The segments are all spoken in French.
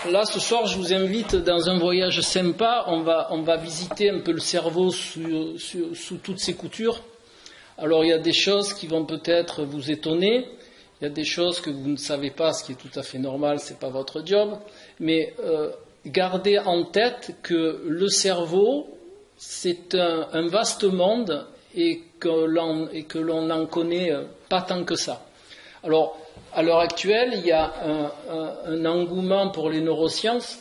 là, ce soir, je vous invite dans un voyage sympa. On va visiter un peu le cerveau sous toutes ses coutures. Alors, il y a des choses qui vont peut-être vous étonner. Il y a des choses que vous ne savez pas, ce qui est tout à fait normal, c'est pas votre job. Mais gardez en tête que le cerveau, c'est un vaste monde et que l'on n'en connaît pas tant que ça. Alors, à l'heure actuelle, il y a un engouement pour les neurosciences.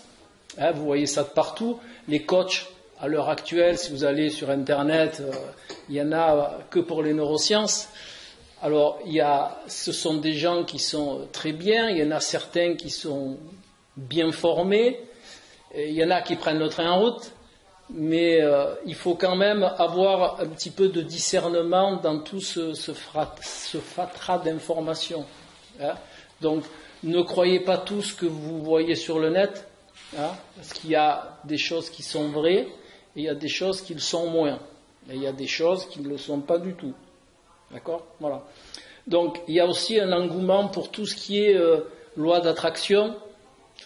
Vous voyez ça de partout. Les coachs, à l'heure actuelle, si vous allez sur Internet, il n'y en a que pour les neurosciences. Alors, ce sont des gens qui sont très bien. Il y en a certains qui sont bien formés. Et il y en a qui prennent le train en route. Mais il faut quand même avoir un petit peu de discernement dans tout ce fatras d'informations. Donc, ne croyez pas tout ce que vous voyez sur le net, parce qu'il y a des choses qui sont vraies et il y a des choses qui le sont moins. Et il y a des choses qui ne le sont pas du tout. D'accord ? Voilà. Donc, il y a aussi un engouement pour tout ce qui est loi d'attraction.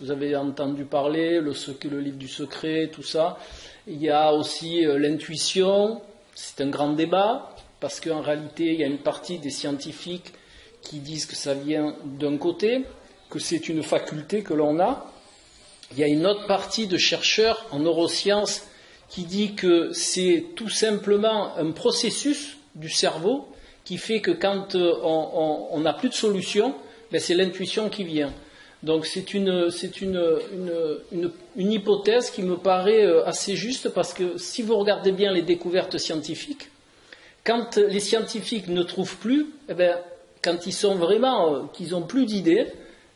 Vous avez entendu parler, le livre du secret, tout ça. Il y a aussi l'intuition. C'est un grand débat, parce qu'en réalité, il y a une partie des scientifiques qui disent que ça vient d'un côté, que c'est une faculté que l'on a. Il y a une autre partie de chercheurs en neurosciences qui dit que c'est tout simplement un processus du cerveau qui fait que quand on n'a plus de solution, c'est l'intuition qui vient. Donc c'est une hypothèse qui me paraît assez juste, parce que si vous regardez bien les découvertes scientifiques, quand les scientifiques ne trouvent plus, quand ils sont vraiment, qu'ils n'ont plus d'idées,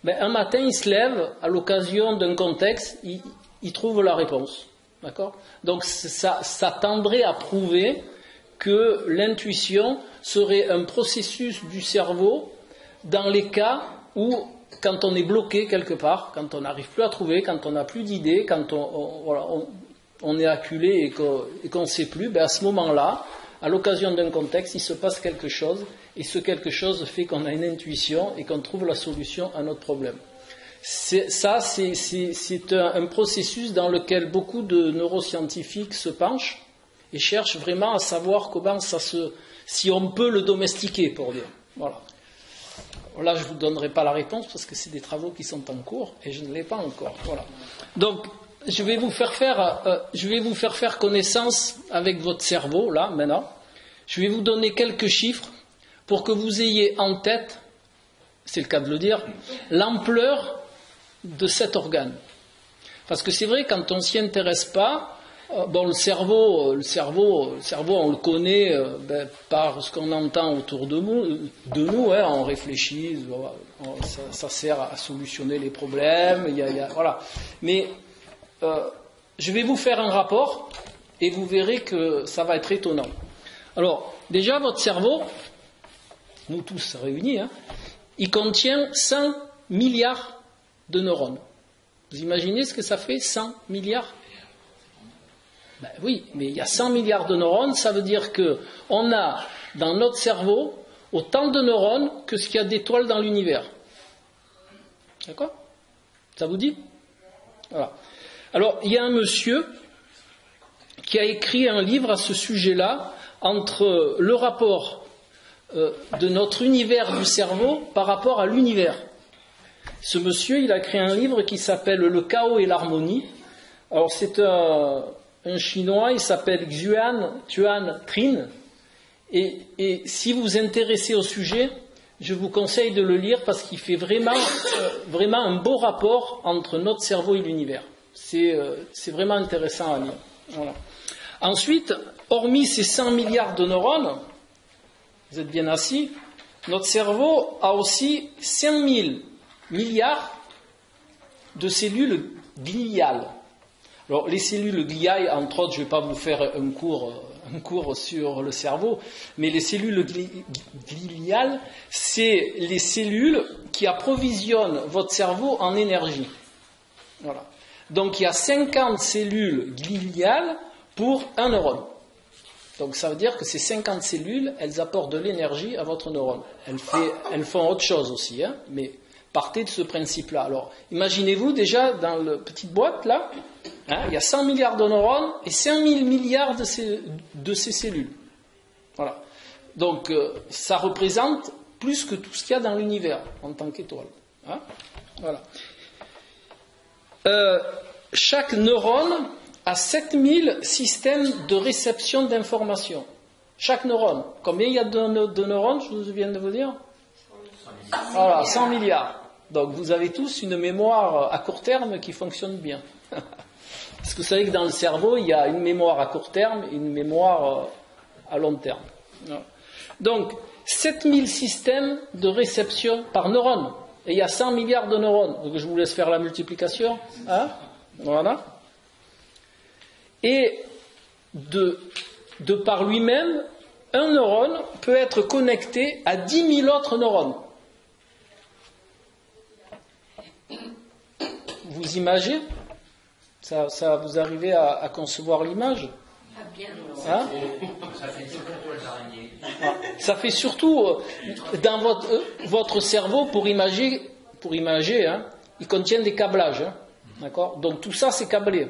un matin ils se lèvent à l'occasion d'un contexte, ils trouvent la réponse. D'accord ? Donc ça tendrait à prouver que l'intuition serait un processus du cerveau dans les cas où, quand on est bloqué quelque part, quand on n'arrive plus à trouver, quand on n'a plus d'idées, quand on est acculé et qu'on ne sait plus, à ce moment-là, à l'occasion d'un contexte, il se passe quelque chose, et ce quelque chose fait qu'on a une intuition et qu'on trouve la solution à notre problème. C'est un processus dans lequel beaucoup de neuroscientifiques se penchent et cherchent vraiment à savoir comment si on peut le domestiquer, pour dire. Voilà. Là, je ne vous donnerai pas la réponse parce que c'est des travaux qui sont en cours et je ne l'ai pas encore. Voilà. Donc, je vais vous faire faire connaissance avec votre cerveau, là, maintenant. Je vais vous donner quelques chiffres pour que vous ayez en tête, c'est le cas de le dire, l'ampleur de cet organe. Parce que c'est vrai, quand on ne s'y intéresse pas, le cerveau, on le connaît par ce qu'on entend autour de nous, on réfléchit, ça sert à solutionner les problèmes, voilà. Mais je vais vous faire un rapport et vous verrez que ça va être étonnant. Alors, déjà, votre cerveau, nous tous réunis, il contient 100 milliards de neurones. Vous imaginez ce que ça fait, 100 milliards ? Oui, mais il y a 100 milliards de neurones, ça veut dire qu'on a dans notre cerveau autant de neurones que ce qu'il y a d'étoiles dans l'univers. D'accord ? Ça vous dit ? Voilà. Alors, il y a un monsieur qui a écrit un livre à ce sujet-là, entre le rapport de notre univers du cerveau par rapport à l'univers. Ce monsieur, il a créé un livre qui s'appelle « Le chaos et l'harmonie ». Alors, c'est un Chinois, il s'appelle Xuan Tuan Trin. Et si vous vous intéressez au sujet, je vous conseille de le lire parce qu'il fait vraiment un beau rapport entre notre cerveau et l'univers. C'est vraiment intéressant à lire. Voilà. Ensuite, hormis ces 100 milliards de neurones, vous êtes bien assis, notre cerveau a aussi 5000 milliards de cellules gliales. Alors, les cellules gliales, entre autres, je ne vais pas vous faire un cours sur le cerveau, mais les cellules gliales, c'est les cellules qui approvisionnent votre cerveau en énergie. Voilà. Donc, il y a 50 cellules gliales pour un neurone. Donc, ça veut dire que ces 50 cellules, elles apportent de l'énergie à votre neurone. Elles font autre chose aussi, mais Partez de ce principe-là. Alors, imaginez-vous déjà dans la petite boîte, là, il y a 100 milliards de neurones et 5000 milliards de ces cellules. Voilà. Donc, ça représente plus que tout ce qu'il y a dans l'univers en tant qu'étoile. Voilà. Chaque neurone a 7000 systèmes de réception d'informations. Chaque neurone. Combien il y a de neurones, je viens de vous dire? Voilà, 100 milliards. Donc vous avez tous une mémoire à court terme qui fonctionne bien. Parce que vous savez que dans le cerveau, il y a une mémoire à court terme et une mémoire à long terme. Donc, 7000 systèmes de réception par neurone. Et il y a 100 milliards de neurones. Donc je vous laisse faire la multiplication. Voilà. Et de par lui-même, un neurone peut être connecté à 10 000 autres neurones. Vous imaginez ça vous arrivez à concevoir l'image? Ça fait surtout dans votre cerveau pour imager, il contient des câblages. D'accord? Donc tout ça c'est câblé.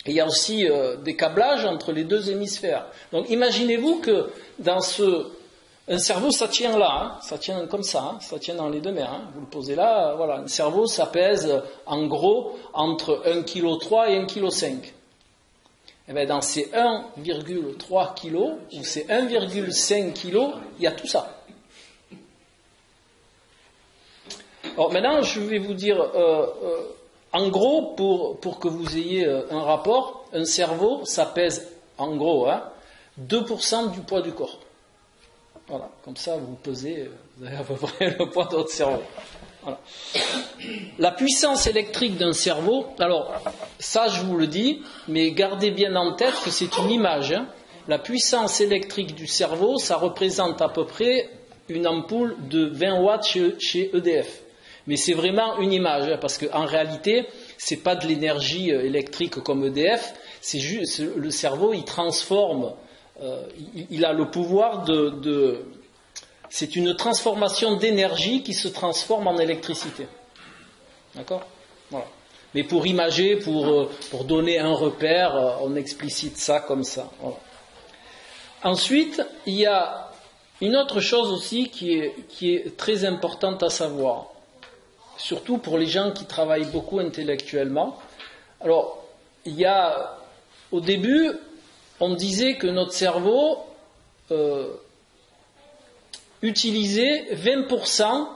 Et il y a aussi des câblages entre les deux hémisphères. Donc imaginez-vous que dans un cerveau, ça tient là, ça tient comme ça, ça tient dans les deux mains. Vous le posez là, voilà. Un cerveau, ça pèse en gros entre 1,3 kg et 1,5 kg. Et bien dans ces 1,3 kg ou ces 1,5 kg, il y a tout ça. Alors maintenant, je vais vous dire, en gros, pour que vous ayez un rapport, un cerveau, ça pèse en gros 2% du poids du corps. Voilà, comme ça vous pesez, vous avez à peu près le poids de votre cerveau. Voilà. La puissance électrique d'un cerveau, alors ça je vous le dis, mais gardez bien en tête que c'est une image. La puissance électrique du cerveau, ça représente à peu près une ampoule de 20 watts chez EDF. Mais c'est vraiment une image, parce qu'en réalité, c'est pas de l'énergie électrique comme EDF, c'est juste le cerveau, il transforme. Il a le pouvoir c'est une transformation d'énergie qui se transforme en électricité. D'accord? Voilà. Mais pour imager, pour donner un repère, on explicite ça comme ça. Voilà. Ensuite, il y a une autre chose aussi qui est très importante à savoir, surtout pour les gens qui travaillent beaucoup intellectuellement. Alors, il y a, au début, on disait que notre cerveau utilisait 20%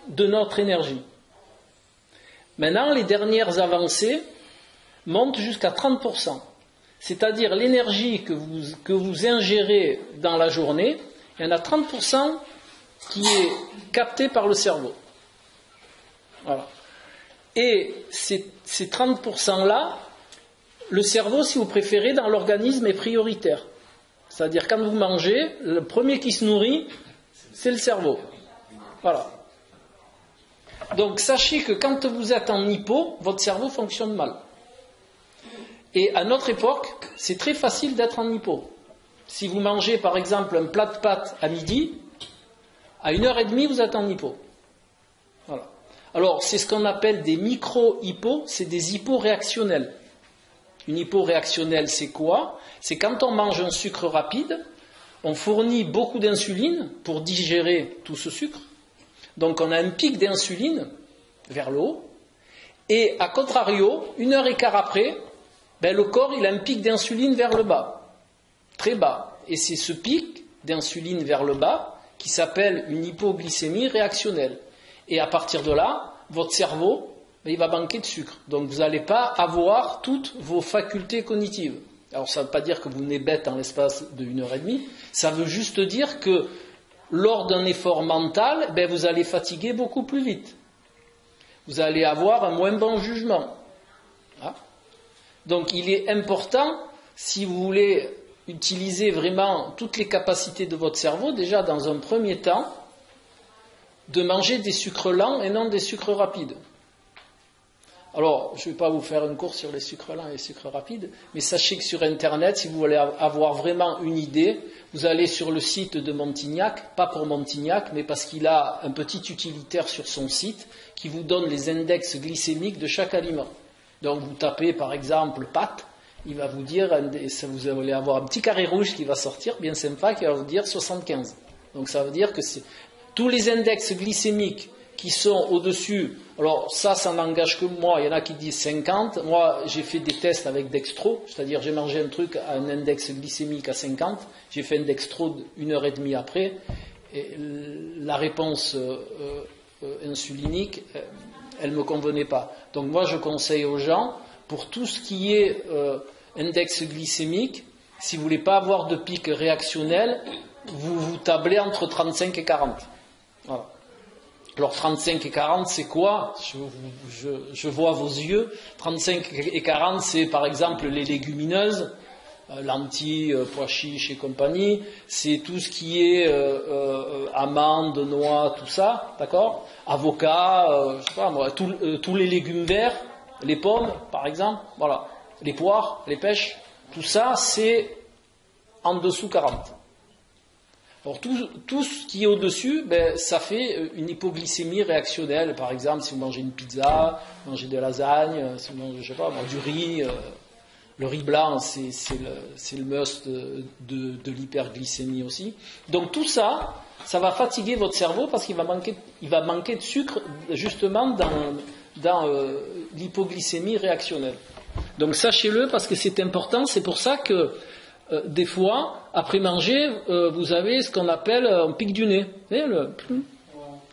de notre énergie. Maintenant, les dernières avancées montent jusqu'à 30%. C'est-à-dire l'énergie que vous ingérez dans la journée, il y en a 30% qui est captée par le cerveau. Voilà. Et ces 30%-là, le cerveau, si vous préférez, dans l'organisme est prioritaire. C'est-à-dire, quand vous mangez, le premier qui se nourrit, c'est le cerveau. Voilà. Donc, sachez que quand vous êtes en hypo, votre cerveau fonctionne mal. Et à notre époque, c'est très facile d'être en hypo. Si vous mangez, par exemple, un plat de pâtes à midi, à 1h30, vous êtes en hypo. Voilà. Alors, c'est ce qu'on appelle des micro-hypos, c'est des hypos réactionnels. Une hypo réactionnelle, c'est quoi? C'est quand on mange un sucre rapide, on fournit beaucoup d'insuline pour digérer tout ce sucre. Donc on a un pic d'insuline vers le haut. Et à contrario, 1h15 après, le corps il a un pic d'insuline vers le bas. Très bas. Et c'est ce pic d'insuline vers le bas qui s'appelle une hypoglycémie réactionnelle. Et à partir de là, votre cerveau, il va manquer de sucre. Donc vous n'allez pas avoir toutes vos facultés cognitives. Alors ça ne veut pas dire que vous n'êtes bête en l'espace de 1h30, ça veut juste dire que lors d'un effort mental, vous allez fatiguer beaucoup plus vite. Vous allez avoir un moins bon jugement. Donc il est important, si vous voulez utiliser vraiment toutes les capacités de votre cerveau, déjà dans un premier temps, de manger des sucres lents et non des sucres rapides. Alors, je ne vais pas vous faire une course sur les sucres lents et les sucres rapides, mais sachez que sur Internet, si vous voulez avoir vraiment une idée, vous allez sur le site de Montignac, pas pour Montignac, mais parce qu'il a un petit utilitaire sur son site qui vous donne les index glycémiques de chaque aliment. Donc, vous tapez par exemple pâtes, il va vous dire, vous allez avoir un petit carré rouge qui va sortir, bien sympa, qui va vous dire 75. Donc, ça veut dire que tous les index glycémiques qui sont au-dessus, alors ça n'engage que moi, il y en a qui disent 50, moi j'ai fait des tests avec dextro, c'est-à-dire j'ai mangé un truc à un index glycémique à 50, j'ai fait un dextro une heure et demie après, et la réponse insulinique, elle ne me convenait pas. Donc moi je conseille aux gens, pour tout ce qui est index glycémique, si vous ne voulez pas avoir de pic réactionnel, vous tablez entre 35 et 40. Voilà. Alors 35 et 40, c'est quoi ? Je vois vos yeux. 35 et 40, c'est par exemple les légumineuses, lentilles, pois chiches et compagnie. C'est tout ce qui est amandes, noix, tout ça, d'accord ? Avocats, je sais pas moi, tous les légumes verts, les pommes, par exemple, voilà. Les poires, les pêches, tout ça, c'est en dessous 40. Alors tout ce qui est au-dessus, ça fait une hypoglycémie réactionnelle. Par exemple, si vous mangez une pizza, vous mangez des lasagnes, si vous mangez, je sais pas, du riz, le riz blanc, c'est le must de l'hyperglycémie aussi. Donc tout ça, ça va fatiguer votre cerveau parce qu'il va manquer de sucre justement dans l'hypoglycémie réactionnelle. Donc sachez-le parce que c'est important. C'est pour ça que des fois, après manger, vous avez ce qu'on appelle un pic du nez. Vous voyez,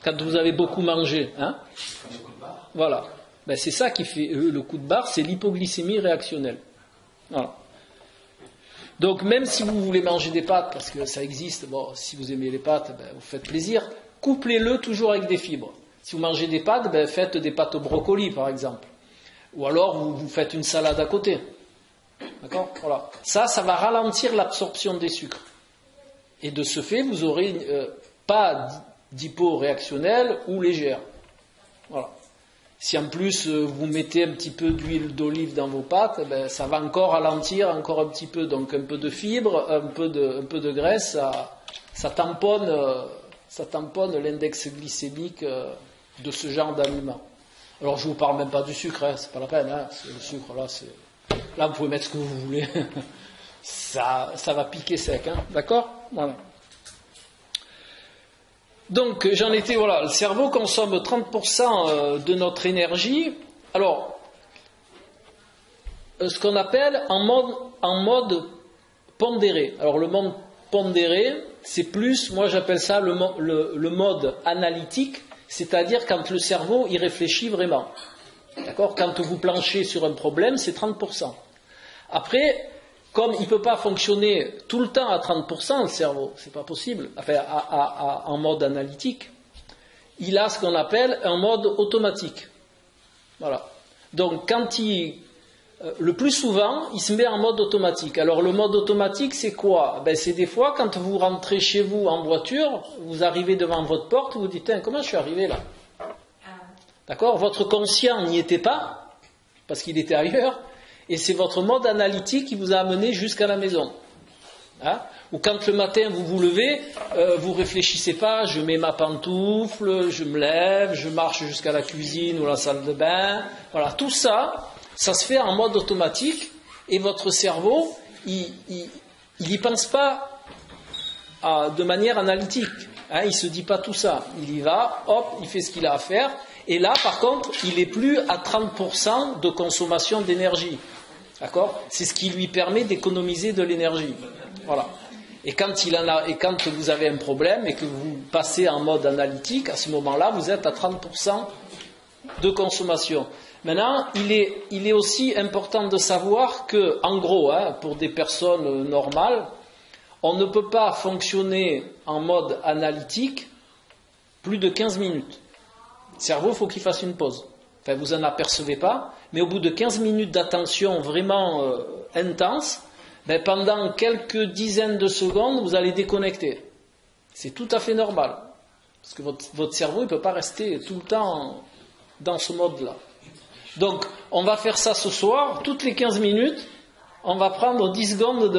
quand vous avez beaucoup mangé. Hein, voilà. C'est ça qui fait le coup de barre, c'est l'hypoglycémie réactionnelle. Voilà. Donc même si vous voulez manger des pâtes, parce que ça existe, bon, si vous aimez les pâtes, vous faites plaisir, couplez-le toujours avec des fibres. Si vous mangez des pâtes, faites des pâtes au brocoli par exemple. Ou alors vous faites une salade à côté. D'accord ? Voilà. Ça va ralentir l'absorption des sucres. Et de ce fait, vous aurez pas d'hypo-réactionnelle ou légère. Voilà. Si en plus vous mettez un petit peu d'huile d'olive dans vos pâtes, ça va encore ralentir encore un petit peu. Donc un peu de fibres, un peu de graisse, ça tamponne l'index glycémique de ce genre d'aliments. Alors je vous parle même pas du sucre, hein, c'est pas la peine. Hein, le sucre là vous pouvez mettre ce que vous voulez. ça va piquer sec, hein, d'accord ? Voilà. Donc j'en étais, voilà, le cerveau consomme 30% de notre énergie. Alors, ce qu'on appelle en mode pondéré. Alors le mode pondéré, c'est plus, moi j'appelle ça le mode analytique, c'est-à-dire quand le cerveau il réfléchit vraiment. D'accord ? Quand vous planchez sur un problème, c'est 30%. Après, comme il ne peut pas fonctionner tout le temps à 30%, le cerveau, c'est pas possible, enfin, en mode analytique, il a ce qu'on appelle un mode automatique. Voilà. Donc, le plus souvent, il se met en mode automatique. Alors, le mode automatique, c'est quoi ? C'est des fois, quand vous rentrez chez vous en voiture, vous arrivez devant votre porte, vous vous dites, comment je suis arrivé là ? D'accord ? Votre conscient n'y était pas, parce qu'il était ailleurs, et c'est votre mode analytique qui vous a amené jusqu'à la maison. Hein ? Ou quand le matin vous vous levez, vous réfléchissez pas, je mets ma pantoufle, je me lève, je marche jusqu'à la cuisine ou la salle de bain. Voilà, tout ça, ça se fait en mode automatique, et votre cerveau, il y pense pas de manière analytique. Hein, il se dit pas tout ça. Il y va, hop, il fait ce qu'il a à faire. Et là, par contre, il n'est plus à 30% de consommation d'énergie. D'accord ? C'est ce qui lui permet d'économiser de l'énergie. Voilà. Et quand vous avez un problème et que vous passez en mode analytique, à ce moment-là, vous êtes à 30% de consommation. Maintenant, il est aussi important de savoir que, en gros, pour des personnes normales, on ne peut pas fonctionner en mode analytique plus de 15 minutes. Le cerveau, il faut qu'il fasse une pause. Enfin, vous n'en apercevez pas, mais au bout de 15 minutes d'attention vraiment intense, pendant quelques dizaines de secondes, vous allez déconnecter. C'est tout à fait normal. Parce que votre cerveau ne peut pas rester tout le temps dans ce mode-là. Donc, on va faire ça ce soir, toutes les 15 minutes, on va prendre 10 secondes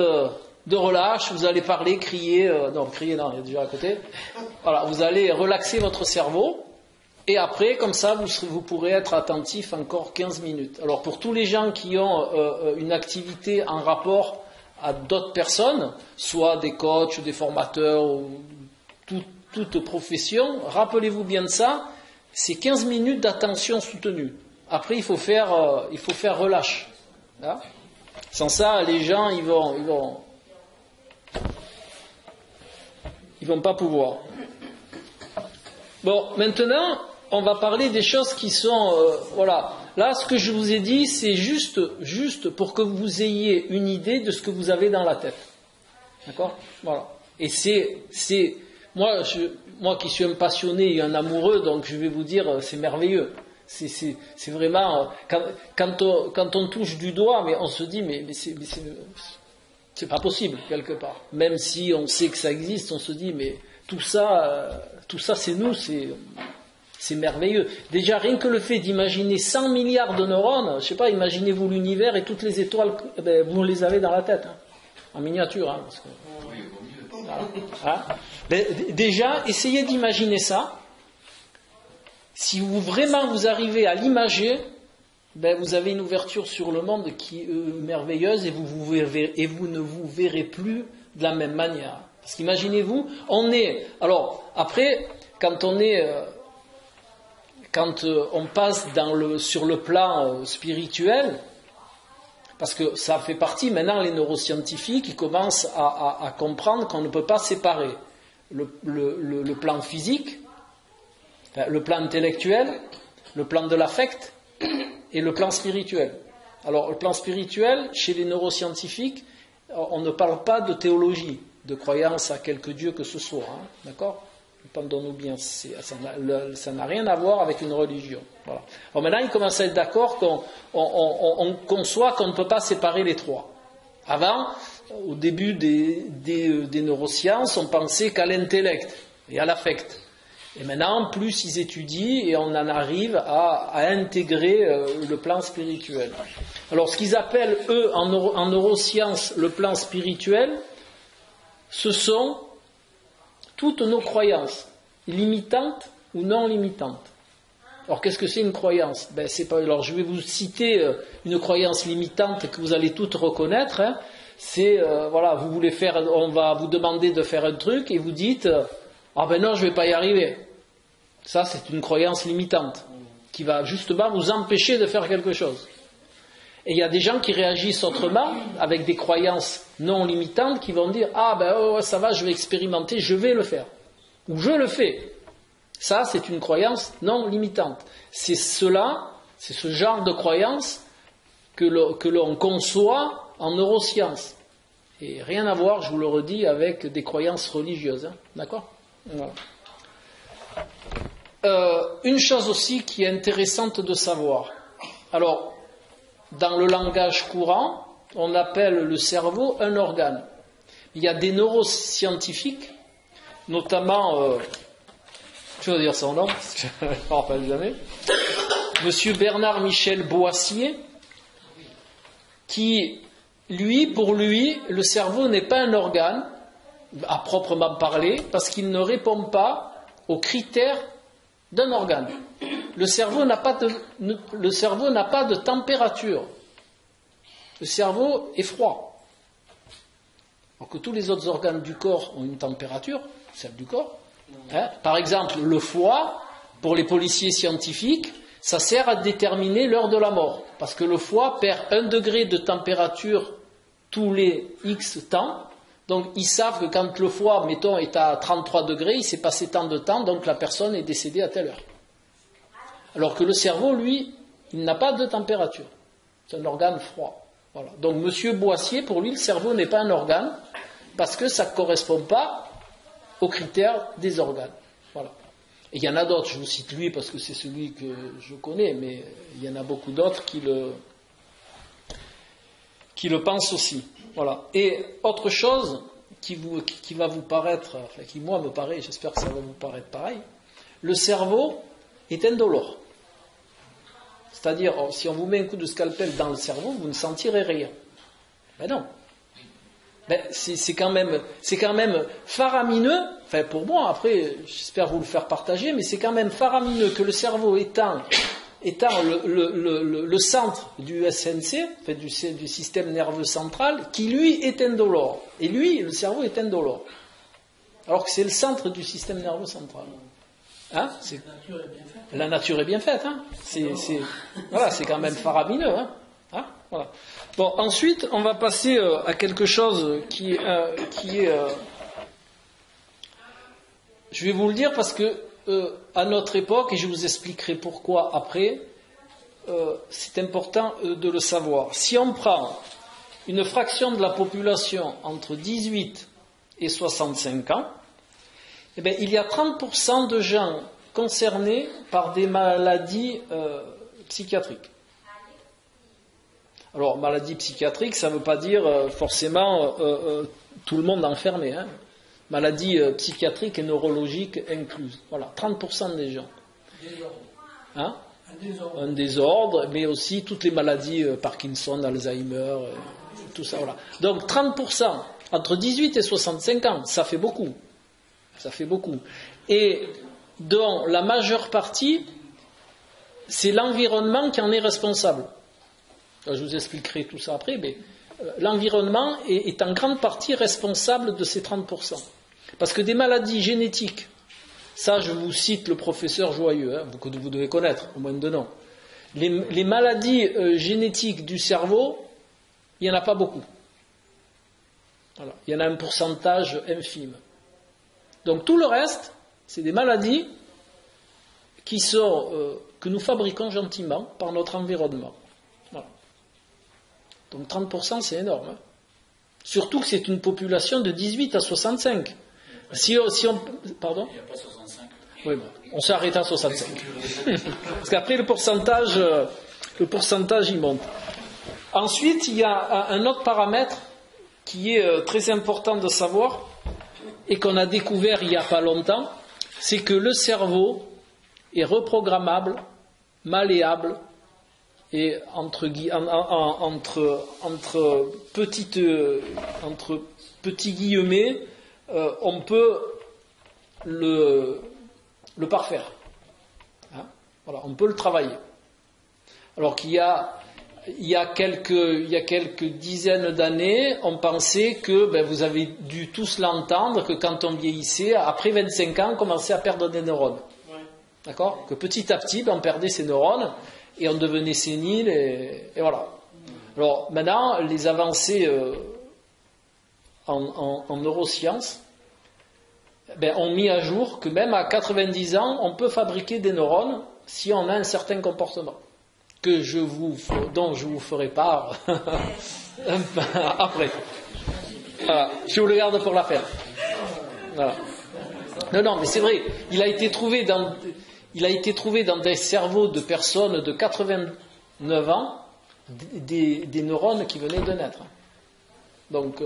de relâche, vous allez parler, crier, crier non, il est déjà à côté. Voilà, vous allez relaxer votre cerveau, et après, comme ça, vous pourrez être attentif encore 15 minutes. Alors, pour tous les gens qui ont une activité en rapport à d'autres personnes, soit des coachs, des formateurs, ou toute profession, rappelez-vous bien de ça, c'est 15 minutes d'attention soutenue. Après, il faut faire relâche. Hein? Sans ça, les gens, ils vont pas pouvoir. Bon, maintenant, on va parler des choses qui sont, voilà. Là, ce que je vous ai dit, c'est juste pour que vous ayez une idée de ce que vous avez dans la tête. D'accord? Voilà. Et moi qui suis un passionné et un amoureux, donc je vais vous dire, c'est merveilleux. C'est vraiment, quand on touche du doigt, mais on se dit, mais c'est pas possible, quelque part. Même si on sait que ça existe, on se dit, mais tout ça c'est nous, c'est merveilleux. Déjà, rien que le fait d'imaginer 100 milliards de neurones, je sais pas, imaginez-vous l'univers et toutes les étoiles, vous les avez dans la tête, hein, en miniature. Hein, parce que, voilà. Hein. Déjà, essayez d'imaginer ça. Si vous arrivez à l'imager, vous avez une ouverture sur le monde qui est merveilleuse et vous ne vous verrez plus de la même manière. Parce qu'imaginez-vous, alors après, quand on passe sur le plan spirituel, parce que ça fait partie, maintenant les neuroscientifiques, ils commencent à comprendre qu'on ne peut pas séparer le plan physique, le plan intellectuel, le plan de l'affect et le plan spirituel. Alors le plan spirituel, chez les neuroscientifiques, on ne parle pas de théologie, de croyance à quelque dieu que ce soit, hein, d'accord ? Entendons-nous bien, ça n'a rien à voir avec une religion. Voilà. Alors maintenant, ils commencent à être d'accord qu'on conçoit qu'on ne peut pas séparer les trois. Avant, au début des neurosciences, on pensait qu'à l'intellect et à l'affect. Et maintenant, plus ils étudient et on en arrive à intégrer le plan spirituel. Alors, ce qu'ils appellent, eux, en neurosciences, le plan spirituel, ce sont toutes nos croyances, limitantes ou non limitantes. Alors, qu'est-ce que c'est une croyance ? Alors, je vais vous citer une croyance limitante que vous allez toutes reconnaître. Hein. C'est, vous voulez faire, on va vous demander de faire un truc et vous dites, non, je vais pas y arriver. Ça, c'est une croyance limitante qui va justement vous empêcher de faire quelque chose. Et il y a des gens qui réagissent autrement, avec des croyances non limitantes, qui vont dire, ça va, je vais expérimenter, je vais le faire. Ou je le fais. Ça, c'est une croyance non limitante. C'est ce genre de croyance que l'on conçoit en neurosciences. Et rien à voir, je vous le redis, avec des croyances religieuses. Hein. D'accord ? Voilà. Une chose aussi qui est intéressante de savoir. Alors, dans le langage courant, on appelle le cerveau un organe. Il y a des neuroscientifiques, notamment, je vais dire son nom, parce que je ne me rappelle jamais, Monsieur Bernard Michel Boissier, qui, pour lui, le cerveau n'est pas un organe, à proprement parler, parce qu'il ne répond pas aux critères d'un organe. Le cerveau n'a pas de température. Le cerveau est froid. Alors que tous les autres organes du corps ont une température, celle du corps. Hein. Par exemple, le foie, pour les policiers scientifiques, ça sert à déterminer l'heure de la mort. Parce que le foie perd 1 degré de température tous les X temps. Donc ils savent que quand le foie, mettons, est à 33 degrés, il s'est passé tant de temps, donc la personne est décédée à telle heure. Alors que le cerveau, lui, il n'a pas de température. C'est un organe froid. Voilà. Donc Monsieur Boissier, pour lui, le cerveau n'est pas un organe, parce que ça ne correspond pas aux critères des organes. Voilà. Et il y en a d'autres, je vous cite lui parce que c'est celui que je connais, mais il y en a beaucoup d'autres qui le pensent aussi. Voilà. Et autre chose qui va vous paraître, enfin qui moi me paraît, j'espère que ça va vous paraître pareil, le cerveau est indolore. C'est-à-dire, si on vous met un coup de scalpel dans le cerveau, vous ne sentirez rien. Ben non. Ben, c'est quand même faramineux, enfin pour moi, après, j'espère vous le faire partager, mais c'est quand même faramineux que le cerveau étant le centre du SNC, enfin du système nerveux central, qui lui est indolore. Et lui, le cerveau est indolore. Alors que c'est le centre du système nerveux central. Hein, la nature est bien faite. Hein. Voilà, c'est quand même faramineux. Hein. Hein, voilà. Bon, ensuite, on va passer à quelque chose qui est je vais vous le dire parce que à notre époque, et je vous expliquerai pourquoi après, c'est important de le savoir. Si on prend une fraction de la population entre 18 et 65 ans, eh bien, il y a 30% de gens concernés par des maladies psychiatriques. Alors, maladie psychiatrique, ça ne veut pas dire forcément tout le monde enfermé. Hein. Maladie psychiatrique et neurologique incluses. Voilà, 30% des gens. Hein? Un désordre, mais aussi toutes les maladies Parkinson, Alzheimer, tout ça. Voilà. Donc 30%, entre 18 et 65 ans, ça fait beaucoup. Ça fait beaucoup. Et dont la majeure partie, c'est l'environnement qui en est responsable. Je vous expliquerai tout ça après, mais l'environnement est en grande partie responsable de ces 30%. Parce que des maladies génétiques, ça je vous cite le professeur Joyeux, hein, que vous devez connaître, au moins de nom. Les maladies génétiques du cerveau, il n'y en a pas beaucoup. Voilà. Il y en a un pourcentage infime. Donc tout le reste, c'est des maladies qui sont, que nous fabriquons gentiment par notre environnement. Voilà. Donc 30%, c'est énorme. Hein. Surtout que c'est une population de 18 à 65. Si on pardon ? Il n'y a pas 65. Oui, bon, on s'est arrêté à 65. Parce qu'après, le pourcentage, il monte. Ensuite, il y a un autre paramètre qui est très important de savoir et qu'on a découvert il n'y a pas longtemps, c'est que le cerveau est reprogrammable, malléable, et entre petits guillemets, on peut le parfaire. Hein, voilà, on peut le travailler. Alors qu'il y a quelques dizaines d'années, on pensait que, vous avez dû tous l'entendre, que quand on vieillissait, après 25 ans, on commençait à perdre des neurones. Ouais. D'accord ? Que petit à petit, on perdait ses neurones et on devenait sénile et voilà. Alors maintenant, les avancées en neurosciences ont mis à jour que même à 90 ans, on peut fabriquer des neurones si on a un certain comportement. Dont je vous ferai part après. Voilà. Je vous le garde pour la fin. Voilà. Non, mais c'est vrai. Il a été trouvé dans des cerveaux de personnes de 89 ans des neurones qui venaient de naître. Donc,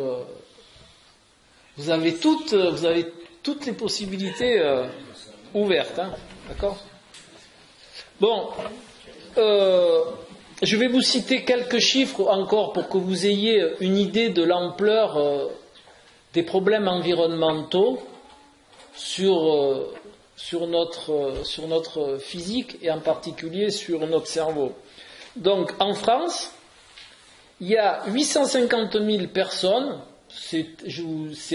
vous avez toutes les possibilités ouvertes. Hein. D'accord ? Bon. Je vais vous citer quelques chiffres encore pour que vous ayez une idée de l'ampleur des problèmes environnementaux sur notre physique et en particulier sur notre cerveau. Donc en France, il y a 850 000 personnes, c'est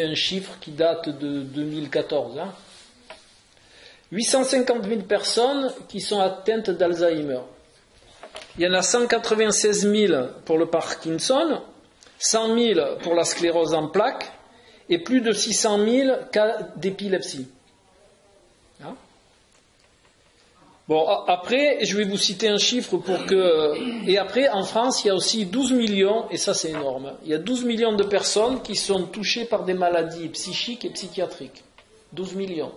un chiffre qui date de 2014, 850 000 personnes qui sont atteintes d'Alzheimer. Il y en a 196 000 pour le Parkinson, 100 000 pour la sclérose en plaques et plus de 600 000 cas d'épilepsie. Hein ? Bon, après, je vais vous citer un chiffre pour que... Et après, en France, il y a aussi 12 millions, et ça c'est énorme, il y a 12 millions de personnes qui sont touchées par des maladies psychiques et psychiatriques. 12 millions.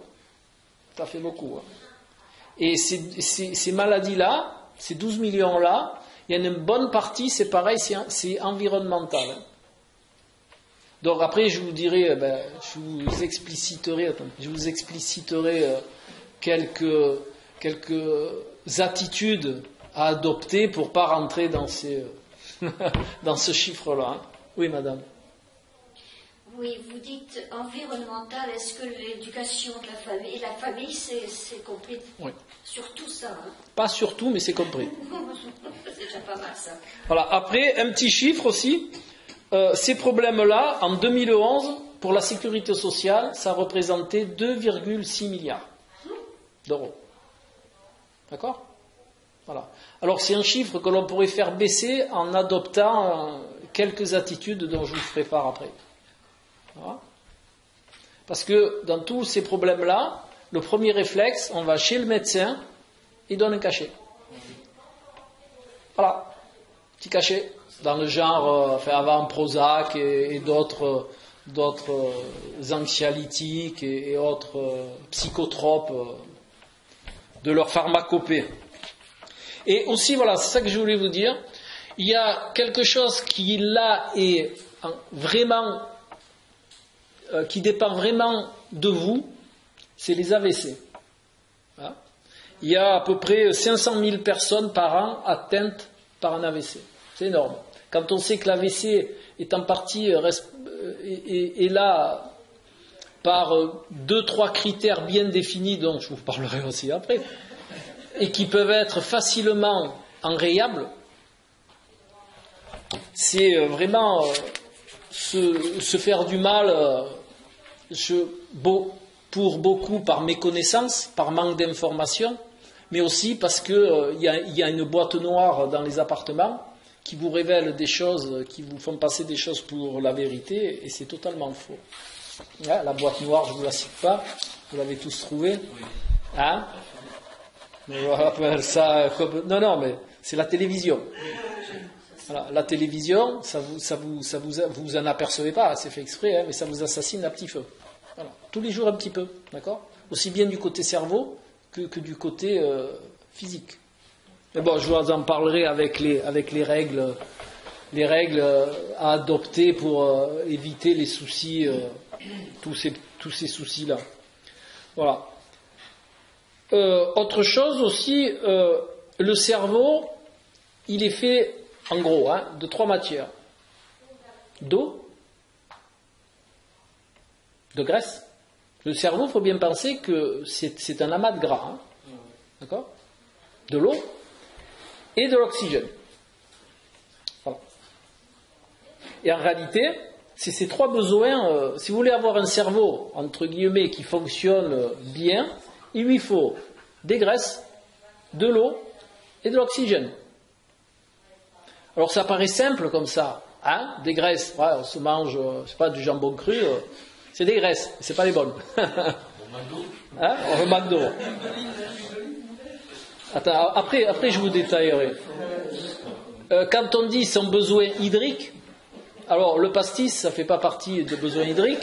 Ça fait beaucoup. Hein. Et ces maladies-là, ces 12 millions-là, il y a une bonne partie, c'est pareil, c'est environnemental. Hein. Donc après, je vous dirai, je vous expliciterai quelques attitudes à adopter pour ne pas rentrer dans, dans ce chiffre-là. Hein. Oui, madame. Oui, vous dites environnemental, est-ce que l'éducation de la famille, c'est compris? Oui. Surtout ça. Hein. Pas surtout, mais c'est compris. C'est déjà pas mal ça. Voilà. Après, un petit chiffre aussi. Ces problèmes-là, en 2011, pour la sécurité sociale, ça représentait 2,6 milliards d'euros. D'accord? Voilà. Alors c'est un chiffre que l'on pourrait faire baisser en adoptant quelques attitudes dont je vous ferai part après. Voilà. Parce que dans tous ces problèmes-là, le premier réflexe, on va chez le médecin, il donne un cachet. Voilà. Petit cachet. Dans le genre, avant Prozac et d'autres anxiolytiques et autres psychotropes de leur pharmacopée. Et aussi, voilà, c'est ça que je voulais vous dire, il y a quelque chose qui là est vraiment, qui dépend vraiment de vous, c'est les AVC. Voilà. Il y a à peu près 500 000 personnes par an atteintes par un AVC. C'est énorme. Quand on sait que l'AVC est en partie est là par 2-3 critères bien définis, dont je vous parlerai aussi après, et qui peuvent être facilement enrayables, c'est vraiment se faire du mal pour beaucoup par méconnaissance, par manque d'information, mais aussi parce qu'il y a une boîte noire dans les appartements qui vous révèle des choses, qui vous font passer des choses pour la vérité, et c'est totalement faux. Hein, la boîte noire, je ne vous la cite pas, vous l'avez tous trouvée. Hein? On appelle ça comme... Non, mais c'est la télévision. Voilà, la télévision, vous en apercevez pas, c'est fait exprès, hein, mais ça vous assassine à petit feu. Voilà. Tous les jours un petit peu, d'accord? Aussi bien du côté cerveau que du côté physique. Mais bon, je vous en parlerai avec les règles à adopter pour éviter les soucis, tous ces soucis-là. Voilà. Autre chose aussi, le cerveau, il est fait, en gros, de 3 matières. D'eau, de graisse. Le cerveau, il faut bien penser que c'est un amas de gras. Hein. D'accord? De l'eau et de l'oxygène. Voilà. Et en réalité, c'est ces 3 besoins, si vous voulez avoir un cerveau, entre guillemets, qui fonctionne bien, il lui faut des graisses, de l'eau et de l'oxygène. Alors ça paraît simple comme ça, hein, des graisses, ouais, on se mange, je sais pas, du jambon cru, c'est des graisses, c'est pas les bonnes. Hein, au McDo. Attends, après je vous détaillerai. Quand on dit son besoin hydrique, alors le pastis, ça fait pas partie des besoins hydriques,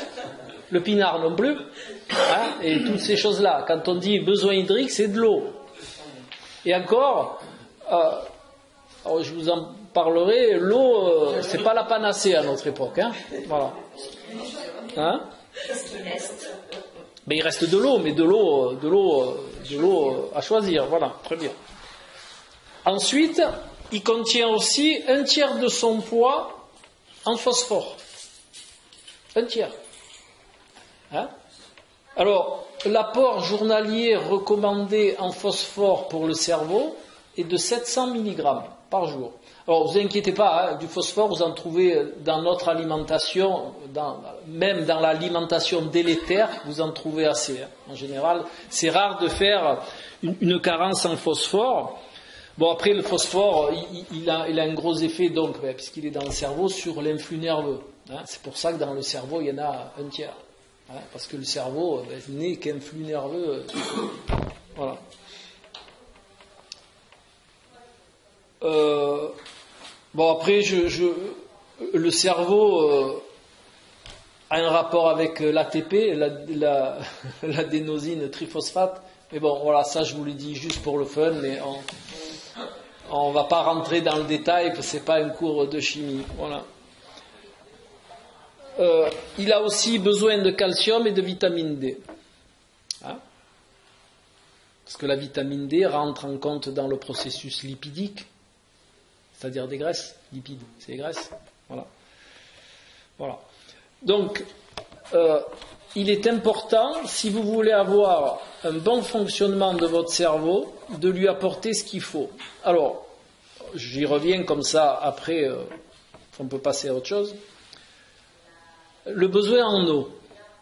le pinard non plus, hein, et toutes ces choses-là. Quand on dit besoin hydrique, c'est de l'eau. Et encore, alors je vous en parlerai, l'eau, c'est pas la panacée à notre époque, hein, voilà. Hein? Mais il reste de l'eau, mais de l'eau à choisir, voilà, très bien. Ensuite, il contient aussi 1/3 de son poids en phosphore. 1/3. Hein? Alors, l'apport journalier recommandé en phosphore pour le cerveau est de 700 mg par jour. Alors, vous inquiétez pas, hein, du phosphore, vous en trouvez dans notre alimentation, même dans l'alimentation délétère, vous en trouvez assez. Hein. En général, c'est rare de faire une carence en phosphore. Bon, après, le phosphore, il a un gros effet, donc, puisqu'il est dans le cerveau, sur l'influx nerveux. Hein. C'est pour ça que dans le cerveau, il y en a 1/3. Hein, parce que le cerveau n'est qu'un flux nerveux. Voilà. Bon, après, le cerveau a un rapport avec l'ATP, l'adénosine triphosphate. Mais bon, voilà, ça je vous l'ai dit juste pour le fun, mais on va pas rentrer dans le détail, parce que c'est pas un cours de chimie. Voilà. Il a aussi besoin de calcium et de vitamine D. Hein? Parce que la vitamine D rentre en compte dans le processus lipidique, c'est-à-dire des graisses, lipides, c'est les graisses. Voilà. Donc, il est important, si vous voulez avoir un bon fonctionnement de votre cerveau, de lui apporter ce qu'il faut. Alors, j'y reviens comme ça, après, on peut passer à autre chose. Le besoin en eau.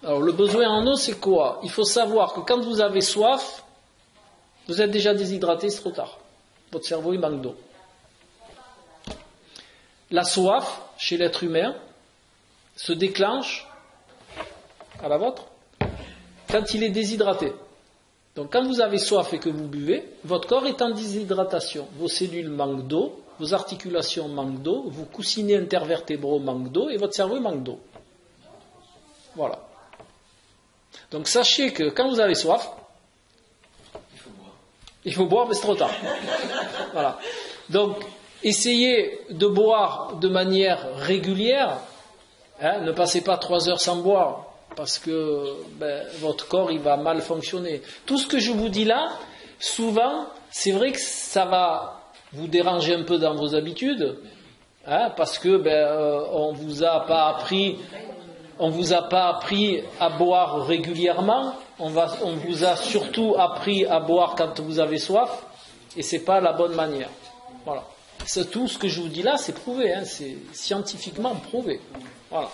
Alors, le besoin en eau, c'est quoi? Il faut savoir que quand vous avez soif, vous êtes déjà déshydraté, c'est trop tard. Votre cerveau, il manque d'eau. La soif, chez l'être humain, se déclenche à la vôtre quand il est déshydraté. Donc quand vous avez soif et que vous buvez, votre corps est en déshydratation. Vos cellules manquent d'eau, vos articulations manquent d'eau, vos coussinets intervertébraux manquent d'eau et votre cerveau manque d'eau. Voilà. Donc sachez que quand vous avez soif, il faut boire, mais c'est trop tard. Voilà. Donc essayez de boire de manière régulière. Ne passez pas 3 heures sans boire, parce que votre corps il va mal fonctionner. Tout ce que je vous dis là, souvent, c'est vrai que ça va vous déranger un peu dans vos habitudes, parce que on vous a pas appris à boire régulièrement. On vous a surtout appris à boire quand vous avez soif, et c'est pas la bonne manière. Voilà. C'est tout ce que je vous dis là, c'est prouvé, c'est scientifiquement prouvé. Voilà.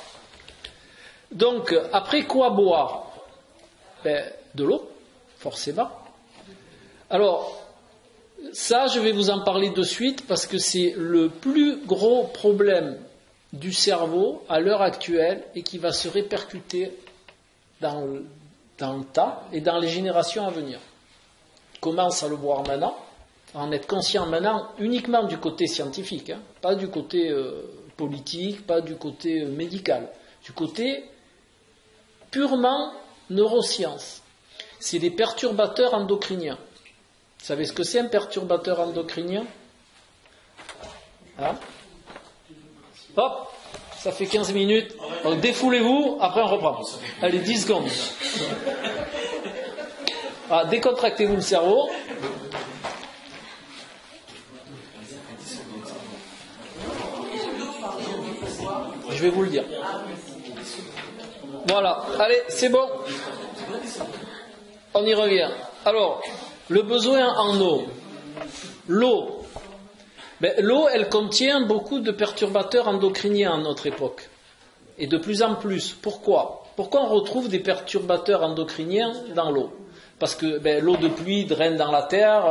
Donc, après quoi boire? De l'eau, forcément. Alors, ça, je vais vous en parler de suite parce que c'est le plus gros problème du cerveau à l'heure actuelle et qui va se répercuter dans le temps et dans les générations à venir. On commence à le voir maintenant, à en être conscient maintenant uniquement du côté scientifique, pas du côté politique, pas du côté médical, du côté purement neurosciences. C'est des perturbateurs endocriniens. Vous savez ce que c'est un perturbateur endocrinien? Hop, ça fait 15 minutes. Donc défoulez-vous, après on reprend. Allez, 10 secondes. Décontractez-vous le cerveau. Je vais vous le dire. Voilà, allez, c'est bon. On y revient. Alors, le besoin en eau. L'eau. L'eau, elle contient beaucoup de perturbateurs endocriniens à notre époque. Et de plus en plus. Pourquoi on retrouve des perturbateurs endocriniens dans l'eau? Parce que l'eau de pluie draine dans la terre,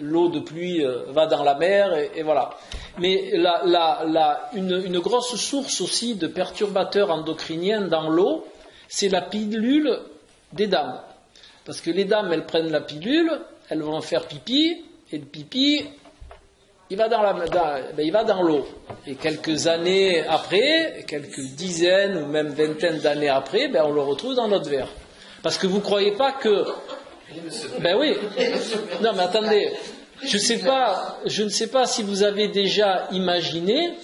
l'eau de pluie va dans la mer, et voilà. Mais une grosse source aussi de perturbateurs endocriniens dans l'eau, c'est la pilule des dames. Parce que les dames, elles prennent la pilule, elles vont faire pipi, et le pipi, il va dans l'eau. Et quelques années après, quelques dizaines ou même vingtaines d'années après, on le retrouve dans notre verre. Parce que vous ne croyez pas que... oui. Non mais attendez, je ne sais pas si vous avez déjà imaginé,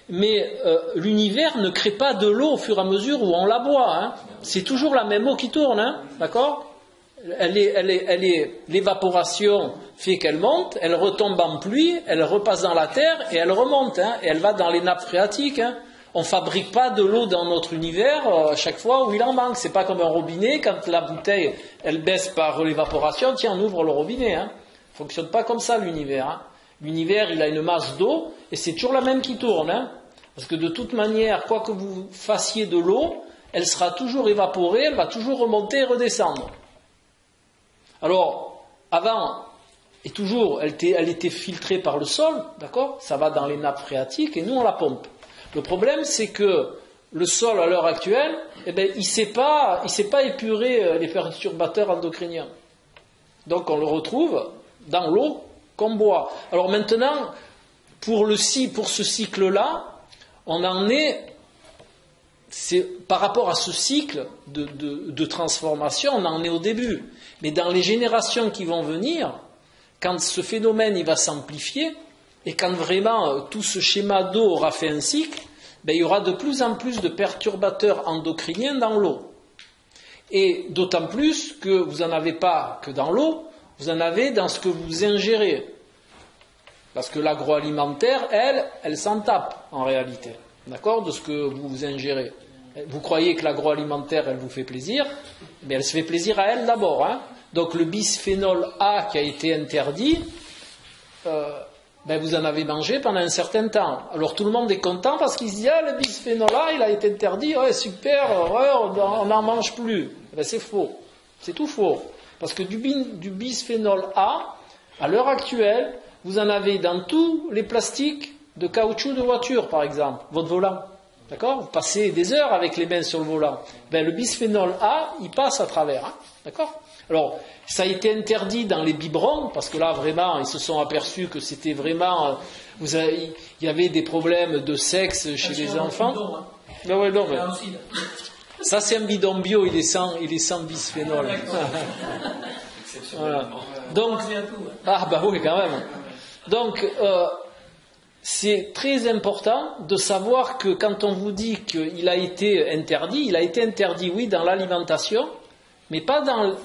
mais l'univers ne crée pas de l'eau au fur et à mesure où on la boit. C'est toujours la même eau qui tourne, d'accord ? L'évaporation fait qu'elle monte, elle retombe en pluie, elle repasse dans la terre et elle remonte, et elle va dans les nappes phréatiques. On ne fabrique pas de l'eau dans notre univers à chaque fois où il en manque. C'est pas comme un robinet, quand la bouteille elle baisse par l'évaporation, tiens, on ouvre le robinet. Ça ne fonctionne pas comme ça l'univers. L'univers, il a une masse d'eau et c'est toujours la même qui tourne. Parce que de toute manière, quoi que vous fassiez de l'eau, elle sera toujours évaporée, elle va toujours remonter et redescendre. Alors, avant, et toujours, elle était filtrée par le sol, d'accord ? Ça va dans les nappes phréatiques et nous on la pompe. Le problème, c'est que le sol, à l'heure actuelle, il ne sait pas épurer les perturbateurs endocriniens. Donc, on le retrouve dans l'eau qu'on boit. Alors maintenant, pour ce cycle-là, on en est par rapport à ce cycle de transformation, on en est au début. Mais dans les générations qui vont venir, quand ce phénomène il va s'amplifier, et quand vraiment tout ce schéma d'eau aura fait un cycle, il y aura de plus en plus de perturbateurs endocriniens dans l'eau. Et d'autant plus que vous n'en avez pas que dans l'eau, vous en avez dans ce que vous ingérez. Parce que l'agroalimentaire, elle s'en tape en réalité. D'accord? De ce que vous ingérez. Vous croyez que l'agroalimentaire, elle vous fait plaisir, mais elle se fait plaisir à elle d'abord. Hein. Donc le bisphénol A qui a été interdit, vous en avez mangé pendant un certain temps. Alors tout le monde est content parce qu'il se dit le bisphénol A, il a été interdit, ouais, super, on n'en mange plus. C'est faux. C'est tout faux. Parce que du bisphénol A, à l'heure actuelle, vous en avez dans tous les plastiques de caoutchouc de voiture, par exemple, votre volant. D'accord? Vous passez des heures avec les mains sur le volant. Le bisphénol A, il passe à travers. Hein. D'accord? Alors, ça a été interdit dans les biberons, parce que là, vraiment, ils se sont aperçus que c'était vraiment... il y avait des problèmes de sexe chez les enfants. Bidon, hein. Non, mais... Ça, c'est un bidon bio, il est sans bisphénol. Voilà. Donc, oui, quand même. Donc, c'est très important de savoir que quand on vous dit qu'il a été interdit, oui, dans l'alimentation, mais pas dans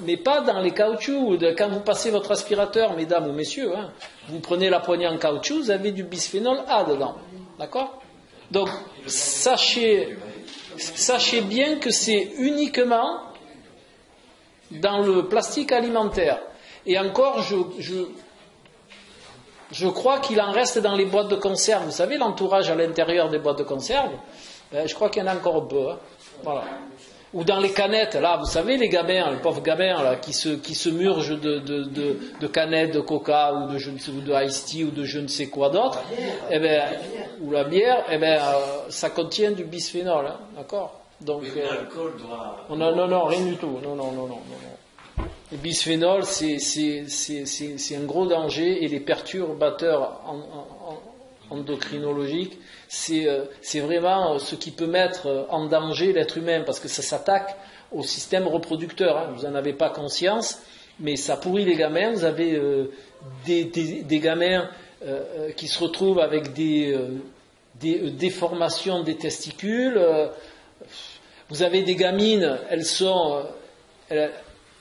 les caoutchoucs. Quand vous passez votre aspirateur, mesdames ou messieurs, hein, vous prenez la poignée en caoutchouc, vous avez du bisphénol A dedans. D'accord? Donc, sachez bien que c'est uniquement dans le plastique alimentaire. Et encore, je crois qu'il en reste dans les boîtes de conserve. Vous savez, l'entourage à l'intérieur des boîtes de conserve, je crois qu'il y en a encore un peu. Hein. Voilà. Ou dans les canettes, là, vous savez, les pauvres gamins, là, qui se murgent de canettes de coca ou de iced tea ou de je ne sais quoi d'autre, ou la bière, ça contient du bisphénol, hein, d'accord? Donc, l'alcool doit... Non, rien du tout. Non. Le bisphénol, c'est un gros danger, et les perturbateurs endocrinologiques, c'est vraiment ce qui peut mettre en danger l'être humain, parce que ça s'attaque au système reproducteur. Hein. Vous n'en avez pas conscience, mais ça pourrit les gamins. Vous avez des gamins qui se retrouvent avec des déformations des testicules. Vous avez des gamines,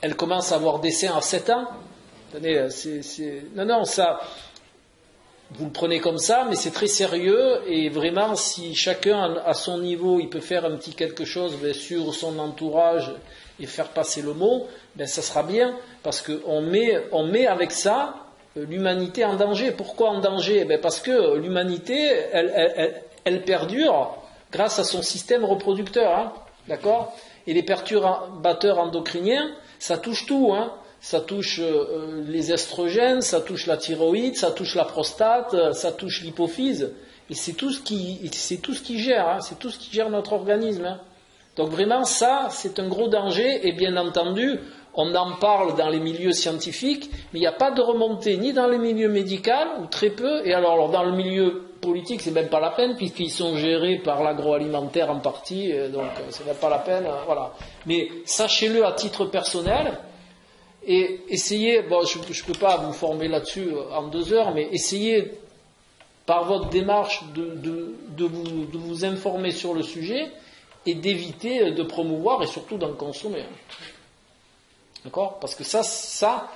elles commencent à avoir des seins à 7 ans. Attendez, ça... Vous le prenez comme ça, mais c'est très sérieux, et vraiment, si chacun à son niveau, il peut faire un petit quelque chose sur son entourage et faire passer le mot, ça sera bien, parce qu'on met avec ça l'humanité en danger. Pourquoi en danger? Parce que l'humanité, elle perdure grâce à son système reproducteur, hein, d'accord? Et les perturbateurs endocriniens, ça touche tout, hein. Ça touche les estrogènes, ça touche la thyroïde, ça touche la prostate, ça touche l'hypophyse. Et c'est tout ce qui gère, hein, c'est tout ce qui gère notre organisme. Hein. Donc vraiment, ça, c'est un gros danger. Et bien entendu, on en parle dans les milieux scientifiques, mais il n'y a pas de remontée ni dans le milieu médical, ou très peu. Et alors dans le milieu politique, c'est même pas la peine, puisqu'ils sont gérés par l'agroalimentaire en partie, donc c'est même pas la peine. Voilà. Mais sachez-le à titre personnel. Et essayez, je ne peux pas vous former là-dessus en 2 heures, mais essayez par votre démarche de vous informer sur le sujet et d'éviter de promouvoir et surtout d'en consommer. D'accord? Parce que ça,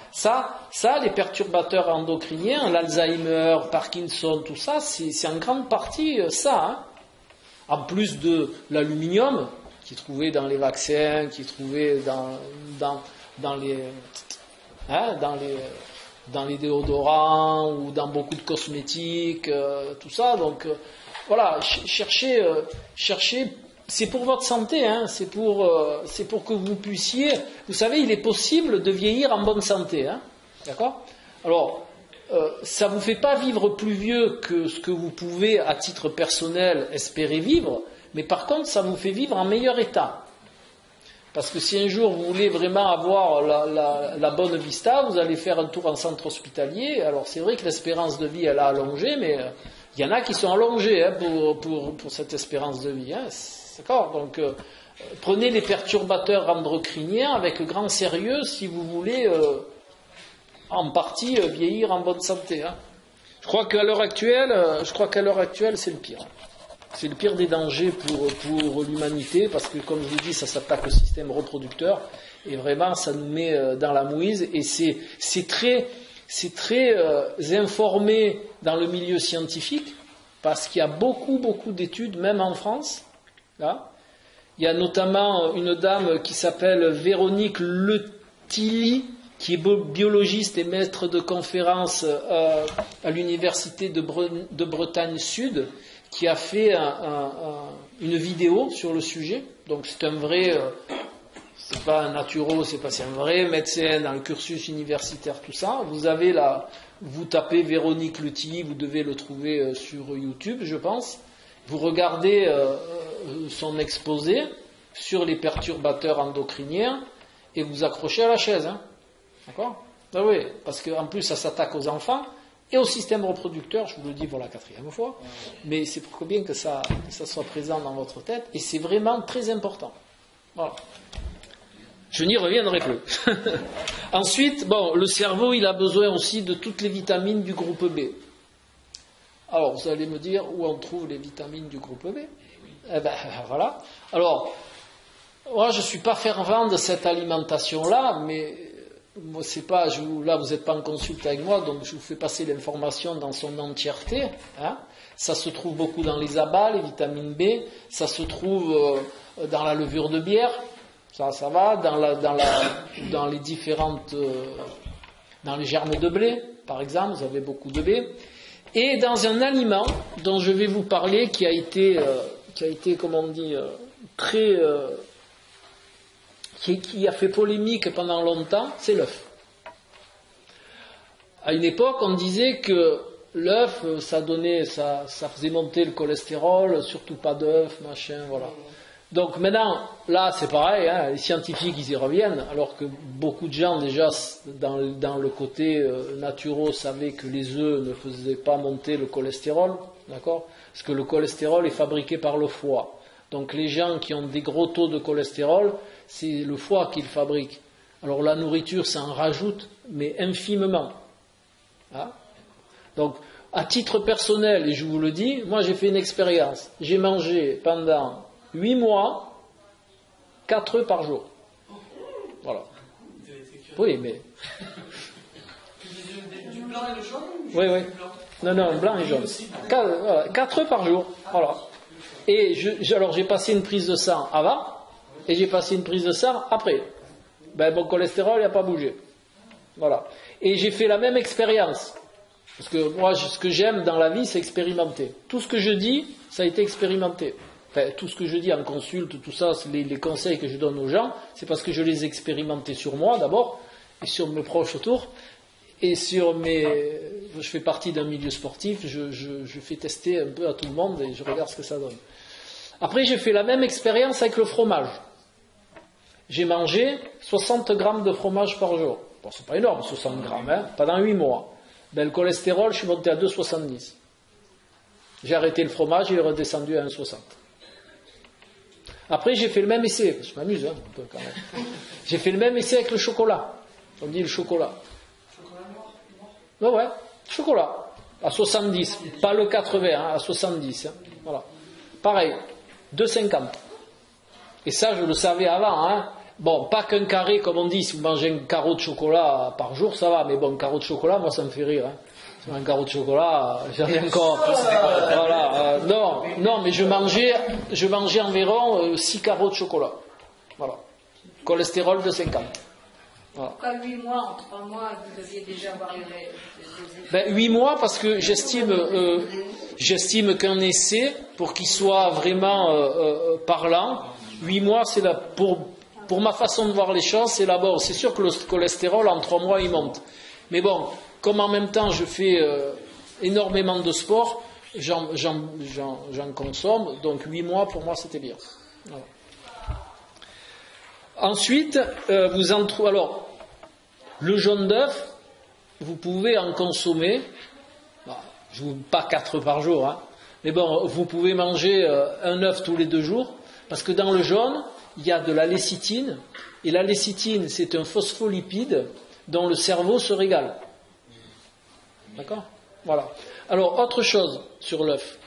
les perturbateurs endocriniens, l'Alzheimer, Parkinson, tout ça, c'est en grande partie ça. Hein. En plus de l'aluminium, qui est trouvé dans les vaccins, qui est trouvé dans les déodorants ou dans beaucoup de cosmétiques, tout ça. Donc voilà, cherchez, c'est pour votre santé, hein, c'est pour que vous puissiez. Vous savez, il est possible de vieillir en bonne santé, hein, d'accord? Alors, ça vous fait pas vivre plus vieux que ce que vous pouvez à titre personnel espérer vivre, mais par contre, ça vous fait vivre en meilleur état. Parce que si un jour vous voulez vraiment avoir la bonne vista, vous allez faire un tour en centre hospitalier. Alors c'est vrai que l'espérance de vie, elle a allongé, mais il y en a qui sont allongés, hein, pour cette espérance de vie. Hein. D'accord? Donc prenez les perturbateurs endocriniens avec grand sérieux si vous voulez en partie vieillir en bonne santé. Hein. Je crois qu'à l'heure actuelle, c'est le pire. C'est le pire des dangers pour l'humanité, parce que, comme je vous dis, ça s'attaque au système reproducteur, et vraiment, ça nous met dans la mouise, et c'est très informé dans le milieu scientifique, parce qu'il y a beaucoup d'études, même en France. Là. Il y a notamment une dame qui s'appelle Véronique Letilly, qui est biologiste et maître de conférence à l'université de Bretagne Sud, qui a fait une vidéo sur le sujet. Donc c'est un vrai, c'est pas un naturo, c'est un vrai médecin dans le cursus universitaire, tout ça. Vous tapez Véronique Letilly, vous devez le trouver sur YouTube, je pense. Vous regardez son exposé sur les perturbateurs endocriniens et vous accrochez à la chaise. Hein. D'accord ? Ah oui, parce qu'en plus ça s'attaque aux enfants et au système reproducteur, je vous le dis pour la 4e fois, mais c'est pour bien que ça soit présent dans votre tête, et c'est vraiment très important. Voilà. Je n'y reviendrai plus. Ensuite, le cerveau, il a besoin aussi de toutes les vitamines du groupe B. Alors, vous allez me dire où on trouve les vitamines du groupe B. Eh ben, voilà. Alors, moi, je ne suis pas fervent de cette alimentation-là, mais moi, c'est pas, là, vous n'êtes pas en consulte avec moi, donc je vous fais passer l'information dans son entièreté. Hein. Ça se trouve beaucoup dans les abats, les vitamines B. Ça se trouve dans la levure de bière. Ça va. Dans les différentes, dans les germes de blé, par exemple, vous avez beaucoup de B. Et dans un aliment dont je vais vous parler, qui a été, comment on dit, très qui a fait polémique pendant longtemps, c'est l'œuf. À une époque, on disait que l'œuf, ça faisait monter le cholestérol, surtout pas d'œuf, machin, voilà. Donc maintenant, là, c'est pareil, hein, les scientifiques, ils y reviennent, alors que beaucoup de gens, déjà, dans le côté naturo, savaient que les œufs ne faisaient pas monter le cholestérol, d'accord ? Parce que le cholestérol est fabriqué par le foie. Donc les gens qui ont des gros taux de cholestérol, c'est le foie qui le fabrique. Alors la nourriture, ça en rajoute, mais infimement. Hein ? Donc, à titre personnel, et je vous le dis, moi j'ai fait une expérience. J'ai mangé pendant 8 mois, 4 œufs par jour. Voilà. Oui, mais... Du blanc et le jaune? Oui. Non, blanc et jaune. 4 œufs par jour. Voilà. Et alors j'ai passé une prise de sang avant, et j'ai passé une prise de sang après. Mon cholestérol n'a pas bougé. Voilà. Et j'ai fait la même expérience. Parce que moi, ce que j'aime dans la vie, c'est expérimenter. Tout ce que je dis, ça a été expérimenté. Enfin, tout ce que je dis en consulte, tout ça, les conseils que je donne aux gens, c'est parce que je les ai expérimentés sur moi d'abord, et sur mes proches autour, et je fais partie d'un milieu sportif, je fais tester un peu à tout le monde, et je regarde ce que ça donne. Après, j'ai fait la même expérience avec le fromage. J'ai mangé 60 grammes de fromage par jour. Bon, c'est pas énorme, 60 grammes, hein, pendant 8 mois. Le cholestérol, je suis monté à 2,70. J'ai arrêté le fromage, il est redescendu à 1,60. Après, j'ai fait le même essai. Je m'amuse, un peu quand même. J'ai fait le même essai avec le chocolat. On dit le chocolat. Ouais, chocolat. À 70. Pas le 80, à 70. Voilà. Pareil. 2,50. Et ça, je le savais avant. Hein. Bon, pas qu'un carré, comme on dit, si vous mangez un carreau de chocolat par jour, ça va. Mais bon, un carreau de chocolat, moi, ça me fait rire. Hein. Un carreau de chocolat, j'en ai encore. Voilà. Non, mais je mangeais environ 6 carreaux de chocolat. Voilà. Cholestérol de 50. Voilà. Pourquoi 8 mois, en 3 mois, vous deviez déjà avoir les effets? 8 mois, parce que j'estime qu'un essai, pour qu'il soit vraiment parlant, 8 mois, c'est là, pour ma façon de voir les choses, c'est là-bas. C'est sûr que le cholestérol, en 3 mois, il monte. Mais bon, comme en même temps je fais énormément de sport, j'en consomme, donc 8 mois pour moi c'était bien. Voilà. Ensuite, alors, le jaune d'œuf, vous pouvez en consommer, pas 4 par jour, hein, mais bon, vous pouvez manger un œuf tous les 2 jours, parce que dans le jaune, il y a de la lécithine, et la lécithine, c'est un phospholipide dont le cerveau se régale. D'accord ? Voilà. Alors, autre chose sur l'œuf.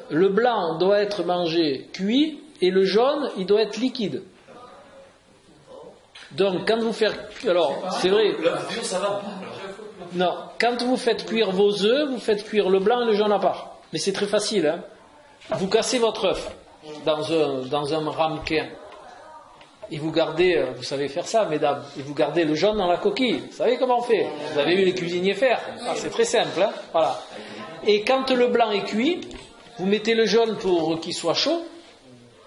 le blanc doit être mangé cuit et le jaune, il doit être liquide. Donc, quand vous faites... Alors, c'est vrai... Ça va pas. Non, quand vous faites cuire vos œufs, vous faites cuire le blanc et le jaune à part. Mais c'est très facile, hein. Vous cassez votre œuf dans un ramequin. Et vous gardez, vous savez faire ça, mesdames, et vous gardez le jaune dans la coquille. Vous savez comment on fait? Vous avez vu les cuisiniers faire? C'est très simple, hein. Voilà. Et quand le blanc est cuit, vous mettez le jaune pour qu'il soit chaud.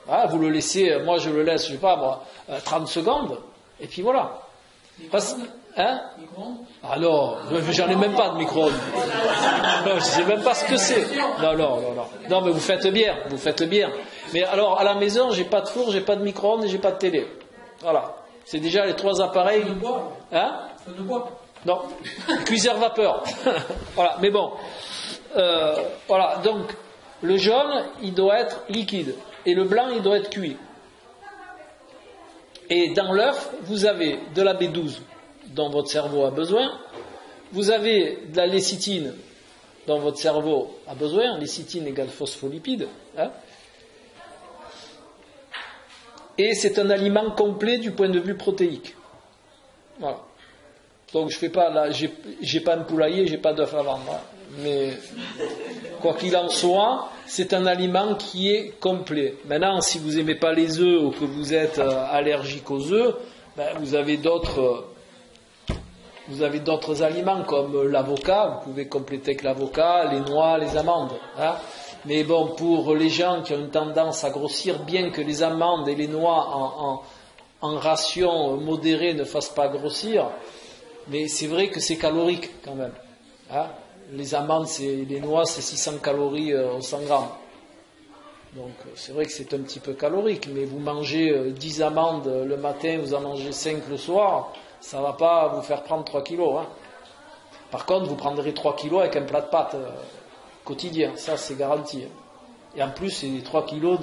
Voilà, vous le laissez, moi je le laisse, je sais pas moi, 30 secondes. Et puis voilà. Hein? Ah non, j'en ai même pas de micro-ondes. Non, je sais même pas ce que c'est. Non. Non, mais vous faites bien. Mais alors, à la maison, j'ai pas de four, j'ai pas de micro-ondes et j'ai pas de télé. Voilà. C'est déjà les 3 appareils. Hein? Non. Cuiseur vapeur. Voilà. Mais bon. Voilà. Donc, le jaune, il doit être liquide. Et le blanc, il doit être cuit. Et dans l'œuf, vous avez de la B12 dont votre cerveau a besoin. Vous avez de la lécithine dont votre cerveau a besoin. Lécithine égale phospholipide. Hein? Et c'est un aliment complet du point de vue protéique. Voilà. Donc je fais pas là, j'ai pas un poulailler, j'ai pas d'œuf à vendre. Hein. Mais quoi qu'il en soit, c'est un aliment qui est complet. Maintenant, si vous n'aimez pas les œufs ou que vous êtes allergique aux œufs, ben, vous avez d'autres aliments comme l'avocat. Vous pouvez compléter avec l'avocat, les noix, les amandes. Hein. Mais bon, pour les gens qui ont une tendance à grossir, bien que les amandes et les noix en ration modérée ne fassent pas grossir, mais c'est vrai que c'est calorique quand même. Hein. Les amandes, les noix, c'est 600 calories au 100 grammes. Donc c'est vrai que c'est un petit peu calorique, mais vous mangez 10 amandes le matin, vous en mangez 5 le soir, ça ne va pas vous faire prendre 3 kilos. Hein. Par contre, vous prendrez 3 kilos avec un plat de pâtes quotidien, ça c'est garanti. Et en plus, c'est 3 kilos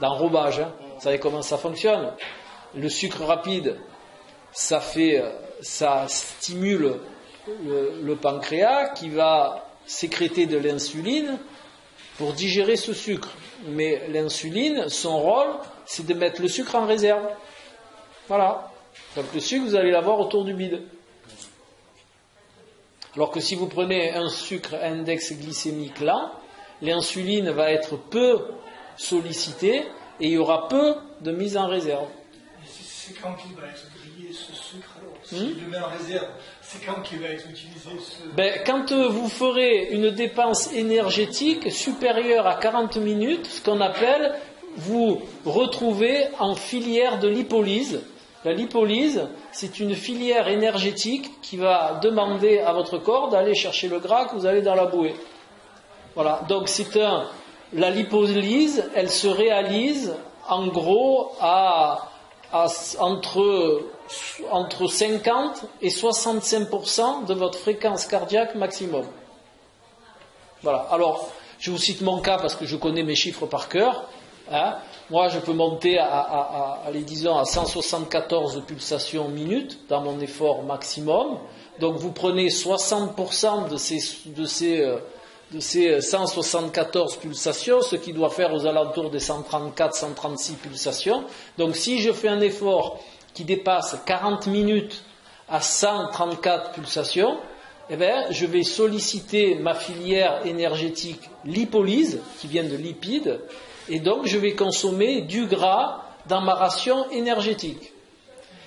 d'enrobage. Hein. Vous savez comment ça fonctionne? Le sucre rapide, ça stimule le pancréas qui va sécréter de l'insuline pour digérer ce sucre. Mais l'insuline, son rôle, c'est de mettre le sucre en réserve. Voilà. Donc le sucre, vous allez l'avoir autour du bide. Alors que si vous prenez un sucre à index glycémique lent, l'insuline va être peu sollicitée et il y aura peu de mise en réserve. C'est quand il va être grillé ce sucre alors? S'il le met en réserve, c'est quand qu'il va être utilisé quand vous ferez une dépense énergétique supérieure à 40 minutes, ce qu'on appelle, vous retrouvez en filière de lipolyse. La lipolyse, c'est une filière énergétique qui va demander à votre corps d'aller chercher le gras que vous avez dans la bouée. Voilà, donc la lipolyse, elle se réalise en gros entre 50 et 65% de votre fréquence cardiaque maximum. Voilà. Alors, je vous cite mon cas parce que je connais mes chiffres par cœur. Hein. Moi, je peux monter à 174 pulsations minute dans mon effort maximum. Donc, vous prenez 60% de ces 174 pulsations, ce qui doit faire aux alentours des 134-136 pulsations. Donc, si je fais un effort qui dépasse 40 minutes à 134 pulsations, eh bien, je vais solliciter ma filière énergétique lipolyse, qui vient de lipides, et donc je vais consommer du gras dans ma ration énergétique.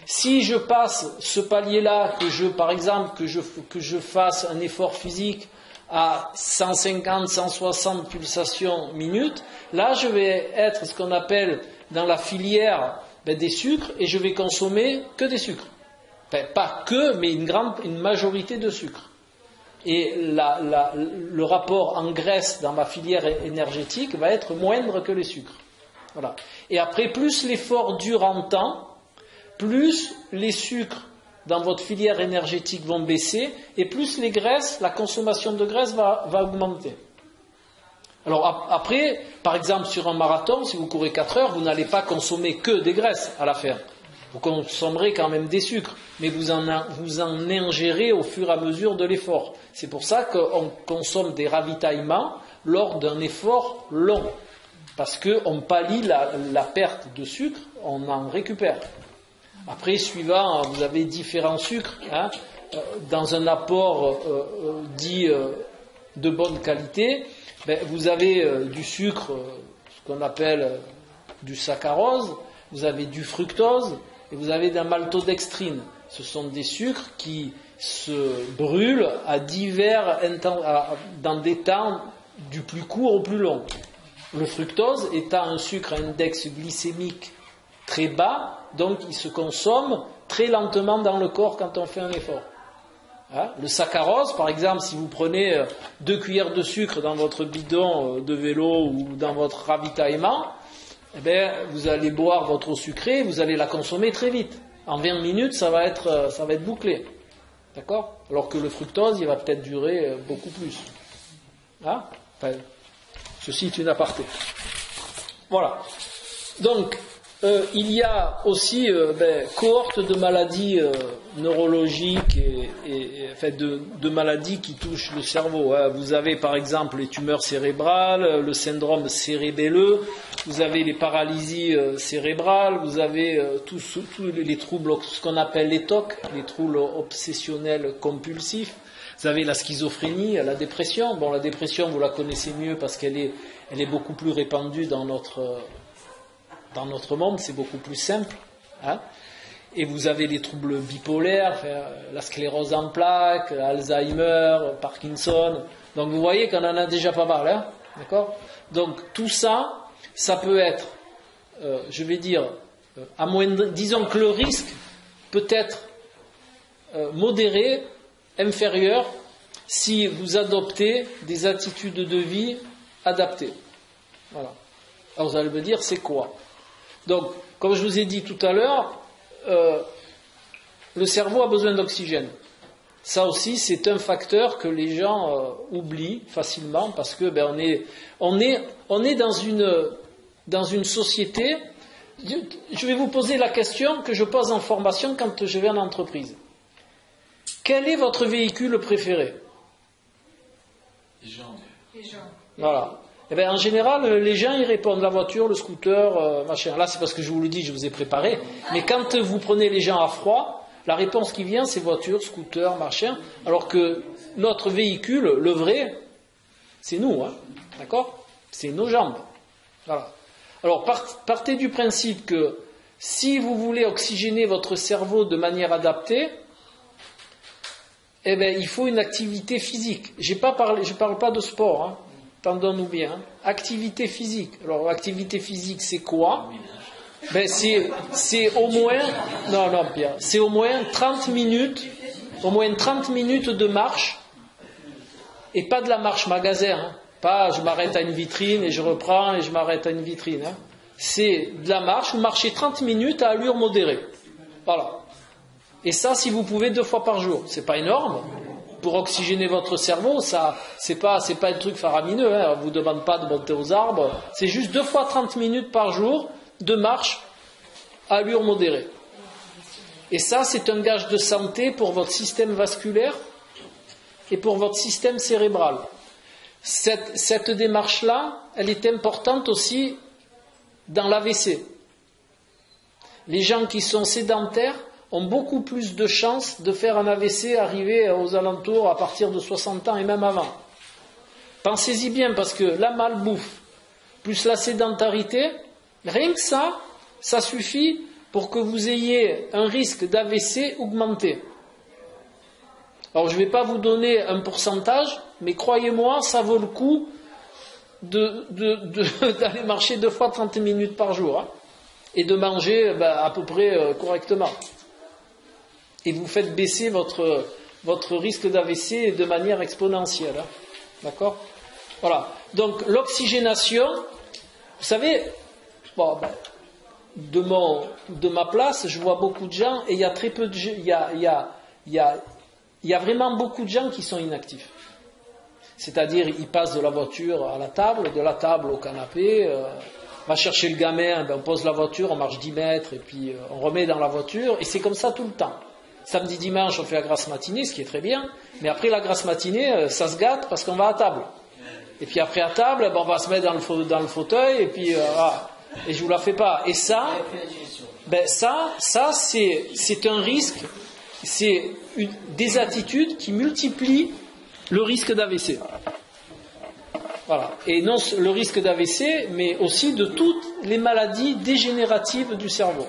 Si je passe ce palier-là, par exemple, que je fasse un effort physique à 150-160 pulsations minutes, là je vais être ce qu'on appelle dans la filière des sucres et je vais consommer que des sucres. Enfin, pas que, mais une majorité de sucres. Et le rapport en graisse dans ma filière énergétique va être moindre que les sucres. Voilà. Et après, plus l'effort dure en temps, plus les sucres dans votre filière énergétique vont baisser, et plus les graisses, la consommation de graisse va augmenter. Alors après, par exemple sur un marathon, si vous courez 4 heures, vous n'allez pas consommer que des graisses à la fin. Vous consommerez quand même des sucres, mais vous en ingérez au fur et à mesure de l'effort. C'est pour ça qu'on consomme des ravitaillements lors d'un effort long. Parce qu'on pallie la perte de sucre, on en récupère. Après, suivant, vous avez différents sucres, hein, dans un apport dit de bonne qualité, vous avez du sucre, ce qu'on appelle du saccharose, vous avez du fructose et vous avez de la maltodextrine. Ce sont des sucres qui se brûlent dans des temps du plus court au plus long. Le fructose étant un sucre à index glycémique très bas, donc il se consomme très lentement dans le corps quand on fait un effort. Hein? Le saccharose, par exemple, si vous prenez 2 cuillères de sucre dans votre bidon de vélo ou dans votre ravitaillement, vous allez boire votre eau sucrée, vous allez la consommer très vite. En 20 minutes, ça va être bouclé. D'accord ? Alors que le fructose, il va peut-être durer beaucoup plus. Hein ? Enfin, ceci est une aparté. Voilà. Donc, il y a aussi cohorte de maladies neurologiques et de maladies qui touchent le cerveau. Hein. Vous avez par exemple les tumeurs cérébrales, le syndrome cérébelleux, vous avez les paralysies cérébrales, vous avez tous les troubles, ce qu'on appelle les TOC, les troubles obsessionnels compulsifs. Vous avez la schizophrénie, la dépression. Bon, la dépression, vous la connaissez mieux parce qu'elle est beaucoup plus répandue dans notre monde, c'est beaucoup plus simple. Hein. Et vous avez les troubles bipolaires, la sclérose en plaques, Alzheimer, Parkinson. Donc vous voyez qu'on en a déjà pas mal. Hein. D'accord ? Donc tout ça, ça peut être, disons que le risque peut être modéré, inférieur, si vous adoptez des attitudes de vie adaptées. Voilà. Alors vous allez me dire, c'est quoi ? Donc, comme je vous ai dit tout à l'heure, le cerveau a besoin d'oxygène. Ça aussi, c'est un facteur que les gens oublient facilement parce que on est dans une société. Je vais vous poser la question que je pose en formation quand je vais en entreprise. Quel est votre véhicule préféré ? Les gens. Voilà. En général, les gens ils répondent la voiture, le scooter, machin. Là, c'est parce que je vous le dis, je vous ai préparé. Mais quand vous prenez les gens à froid, la réponse qui vient, c'est voiture, scooter, machin. Alors que notre véhicule, le vrai, c'est nous, hein. D'accord ? C'est nos jambes. Voilà. Alors, partez du principe que si vous voulez oxygéner votre cerveau de manière adaptée, il faut une activité physique. Je parle pas de sport, hein. Entendons-nous bien. Hein. Activité physique. Alors, activité physique, c'est quoi ? C'est au moins, Pierre, c'est au moins 30 minutes de marche, et pas de la marche magasin. Hein. Pas, je m'arrête à une vitrine et je reprends et je m'arrête à une vitrine. Hein. C'est de la marche, vous marchez 30 minutes à allure modérée. Voilà. Et ça, si vous pouvez 2 fois par jour. C'est pas énorme. Pour oxygéner votre cerveau, ça, c'est pas un truc faramineux. Hein. On vous demande pas de monter aux arbres. C'est juste 2 fois 30 minutes par jour de marche à allure modérée. Et ça, c'est un gage de santé pour votre système vasculaire et pour votre système cérébral. Cette démarche-là, elle est importante aussi dans l'AVC. Les gens qui sont sédentaires ont beaucoup plus de chances de faire un AVC arrivé aux alentours à partir de 60 ans et même avant. Pensez-y bien, parce que la malbouffe plus la sédentarité, rien que ça suffit pour que vous ayez un risque d'AVC augmenté. Alors je ne vais pas vous donner un pourcentage, mais croyez-moi, ça vaut le coup d'aller marcher 2 fois 30 minutes par jour, hein, et de manger à peu près correctement. Et vous faites baisser votre risque d'AVC de manière exponentielle. Hein. D'accord ? Voilà. Donc l'oxygénation, vous savez, de ma place, je vois beaucoup de gens, et il y a très peu de gens, il y a vraiment beaucoup de gens qui sont inactifs. C'est-à-dire, ils passent de la voiture à la table, de la table au canapé, on va chercher le gamin, on pose la voiture, on marche 10 mètres, et puis on remet dans la voiture, et c'est comme ça tout le temps. Samedi, dimanche, on fait la grasse matinée, ce qui est très bien, mais après la grasse matinée, ça se gâte parce qu'on va à table. Et puis après à table, on va se mettre dans le fauteuil, et puis voilà. Et je vous la fais pas. Et ça, c'est un risque, c'est des attitudes qui multiplient le risque d'AVC. Voilà. Et non le risque d'AVC, mais aussi de toutes les maladies dégénératives du cerveau.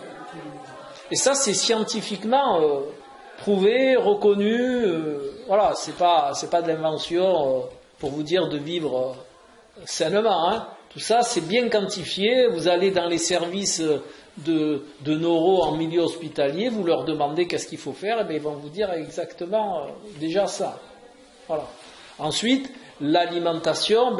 Et ça, c'est scientifiquement prouvé, reconnu. Voilà, c'est pas de l'invention pour vous dire de vivre sainement. Hein. Tout ça, c'est bien quantifié. Vous allez dans les services de neuro en milieu hospitalier, vous leur demandez qu'est-ce qu'il faut faire, et bien ils vont vous dire exactement déjà ça. Voilà. Ensuite, l'alimentation,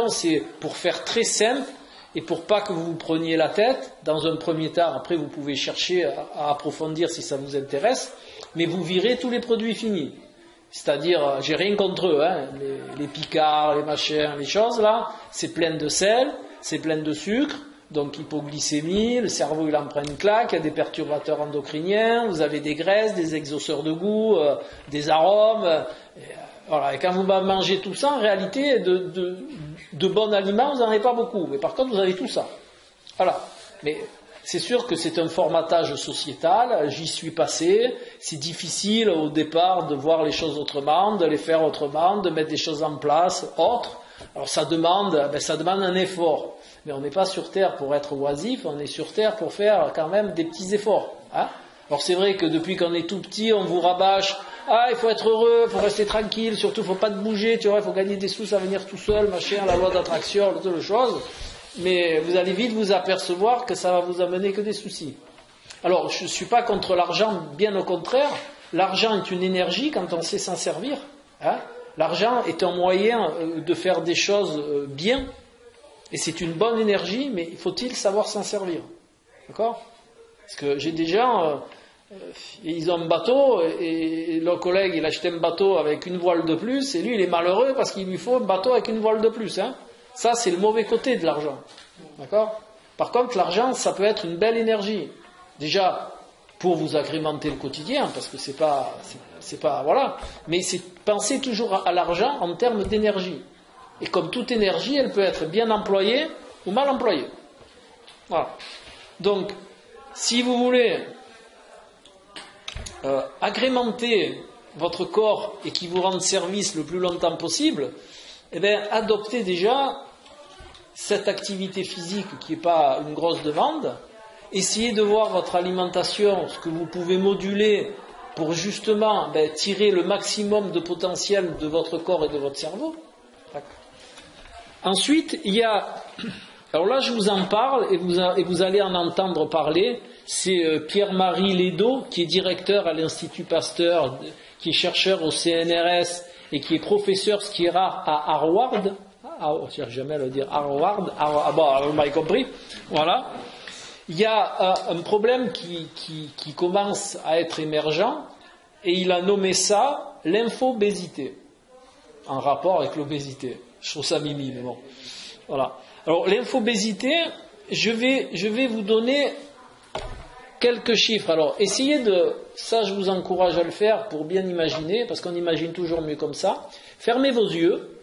c'est pour faire très simple et pour pas que vous vous preniez la tête. Dans un premier temps, après vous pouvez chercher à approfondir si ça vous intéresse, mais vous virez tous les produits finis. C'est-à-dire, j'ai rien contre eux, hein, les picards, les machins, les choses là, c'est plein de sel, c'est plein de sucre, donc hypoglycémie, le cerveau il en prend une claque, il y a des perturbateurs endocriniens, vous avez des graisses, des exauceurs de goût, des arômes, voilà. Et quand vous mangez tout ça, en réalité, de bons aliments, vous n'en avez pas beaucoup, mais par contre vous avez tout ça. Voilà. Mais c'est sûr que c'est un formatage sociétal, j'y suis passé, c'est difficile au départ de voir les choses autrement, de les faire autrement, de mettre des choses en place, autres. Alors ça demande un effort. Mais on n'est pas sur Terre pour être oisif, on est sur Terre pour faire quand même des petits efforts. Hein. Alors c'est vrai que depuis qu'on est tout petit, on vous rabâche, il faut être heureux, il faut rester tranquille, surtout il ne faut pas te bouger, tu vois, il faut gagner des sous, ça va venir tout seul, machin, la loi d'attraction, toutes les choses. Mais vous allez vite vous apercevoir que ça va vous amener que des soucis. Alors, je ne suis pas contre l'argent, bien au contraire. L'argent est une énergie quand on sait s'en servir. Hein. L'argent est un moyen de faire des choses bien. Et c'est une bonne énergie, mais faut-il savoir s'en servir. D'accord ? Parce que j'ai des gens, ils ont un bateau, et leur collègue, il a acheté un bateau avec une voile de plus, et lui, il est malheureux parce qu'il lui faut un bateau avec une voile de plus. Hein. Ça, c'est le mauvais côté de l'argent. D'accord ? Par contre, l'argent, ça peut être une belle énergie. Déjà, pour vous agrémenter le quotidien, parce que c'est pas, voilà. Mais c'est penser toujours à l'argent en termes d'énergie. Et comme toute énergie, elle peut être bien employée ou mal employée. Voilà. Donc, si vous voulez agrémenter votre corps et qu'il vous rende service le plus longtemps possible, eh bien, adoptez déjà cette activité physique qui n'est pas une grosse demande. Essayez de voir votre alimentation, ce que vous pouvez moduler pour justement tirer le maximum de potentiel de votre corps et de votre cerveau. Ensuite, il y a... Alors là, je vous en parle et vous allez en entendre parler. C'est Pierre-Marie Lédo, qui est directeur à l'Institut Pasteur, qui est chercheur au CNRS et qui est professeur, ce qui est rare, à Harvard. Je n'arrive jamais à le dire, Harvard. Bon, vous m'avez compris. Voilà. Il y a un problème qui commence à être émergent et il a nommé ça l'infobésité, en rapport avec l'obésité. Je trouve ça mimi, mais bon. Voilà. Alors, l'infobésité, je vais vous donner quelques chiffres. Alors, essayez ça je vous encourage à le faire pour bien imaginer, parce qu'on imagine toujours mieux comme ça. Fermez vos yeux,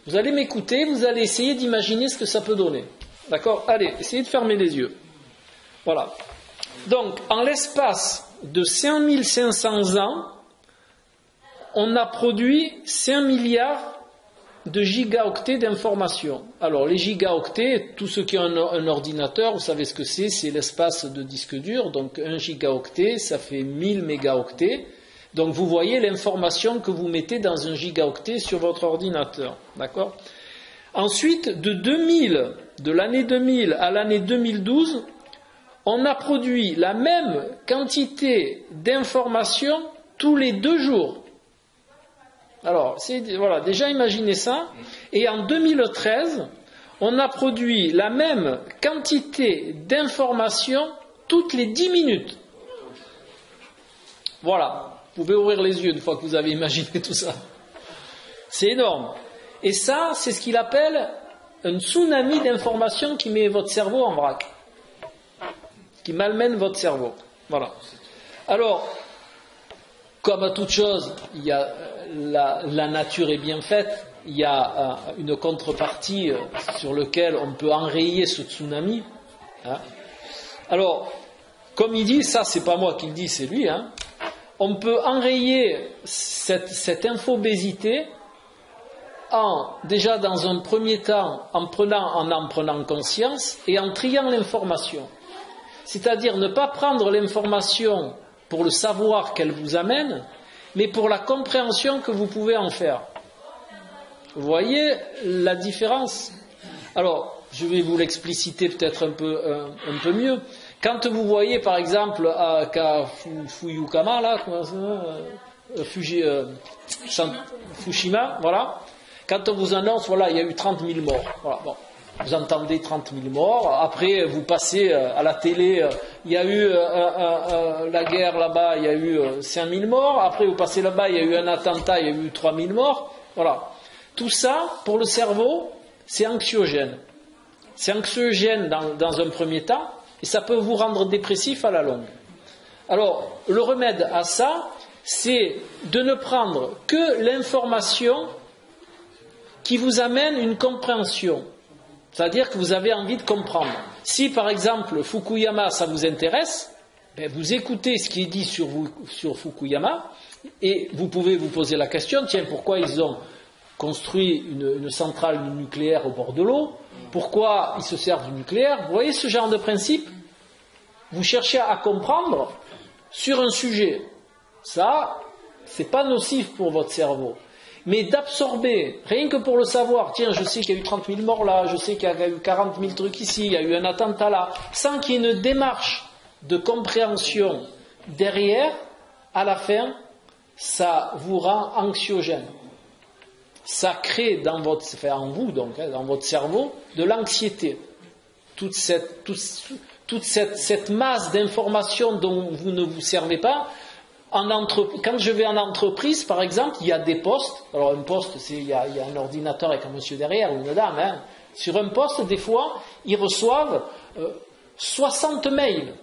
vous allez m'écouter, vous allez essayer d'imaginer ce que ça peut donner. D'accord ? Allez, essayez de fermer les yeux. Voilà. Donc, en l'espace de 5500 ans, on a produit 5 milliards de gigaoctets d'informations. Alors, les gigaoctets, tous ceux qui ont un ordinateur, vous savez ce que c'est l'espace de disque dur. Donc, 1 gigaoctet, ça fait 1000 mégaoctets. Donc, vous voyez l'information que vous mettez dans un gigaoctet sur votre ordinateur. D'accord ? Ensuite, de l'année 2000 à l'année 2012, on a produit la même quantité d'informations tous les 2 jours. Alors, voilà, déjà imaginez ça. Et en 2013, on a produit la même quantité d'informations toutes les 10 minutes. Voilà. Vous pouvez ouvrir les yeux une fois que vous avez imaginé tout ça. C'est énorme. Et ça, c'est ce qu'il appelle un tsunami d'informations qui met votre cerveau en vrac. Qui malmène votre cerveau. Voilà. Alors, comme à toute chose, il y a la nature est bien faite, il y a une contrepartie sur laquelle on peut enrayer ce tsunami. Hein. Alors, comme il dit, ça c'est pas moi qui le dis, c'est lui, hein, on peut enrayer cette infobésité déjà dans un premier temps en prenant conscience et en triant l'information. C'est-à-dire ne pas prendre l'information pour le savoir qu'elle vous amène, mais pour la compréhension que vous pouvez en faire. Vous voyez la différence? Alors, je vais vous l'expliciter peut-être un peu mieux. Quand vous voyez, par exemple, qu'à Fuyukama, là, Fukushima, voilà, quand on vous annonce, voilà, il y a eu 30 000 morts. Voilà, bon. Vous entendez 30 000 morts, après vous passez à la télé, il y a eu la guerre là-bas, il y a eu 5 000 morts, après vous passez là-bas, il y a eu un attentat, il y a eu 3 000 morts, voilà. Tout ça, pour le cerveau, c'est anxiogène. C'est anxiogène dans un premier temps, et ça peut vous rendre dépressif à la longue. Alors, le remède à ça, c'est de ne prendre que l'information qui vous amène une compréhension. C'est-à-dire que vous avez envie de comprendre. Si, par exemple, Fukuyama, ça vous intéresse, ben vous écoutez ce qui est dit sur Fukuyama, et vous pouvez vous poser la question, tiens, pourquoi ils ont construit une centrale nucléaire au bord de l'eau? Pourquoi ils se servent du nucléaire? Vous voyez ce genre de principe? Vous cherchez à comprendre sur un sujet. Ça, c'est pas nocif pour votre cerveau. Mais d'absorber, rien que pour le savoir, tiens, je sais qu'il y a eu 30 000 morts là, je sais qu'il y a eu 40 000 trucs ici, il y a eu un attentat là, sans qu'il y ait une démarche de compréhension derrière, à la fin, ça vous rend anxiogène. Ça crée dans votre cerveau, de l'anxiété. Toute cette masse d'informations dont vous ne vous servez pas. Quand je vais en entreprise, par exemple, il y a des postes. Alors un poste, il y a un ordinateur avec un monsieur derrière ou une dame. Hein. Sur un poste, des fois, ils reçoivent 60 mails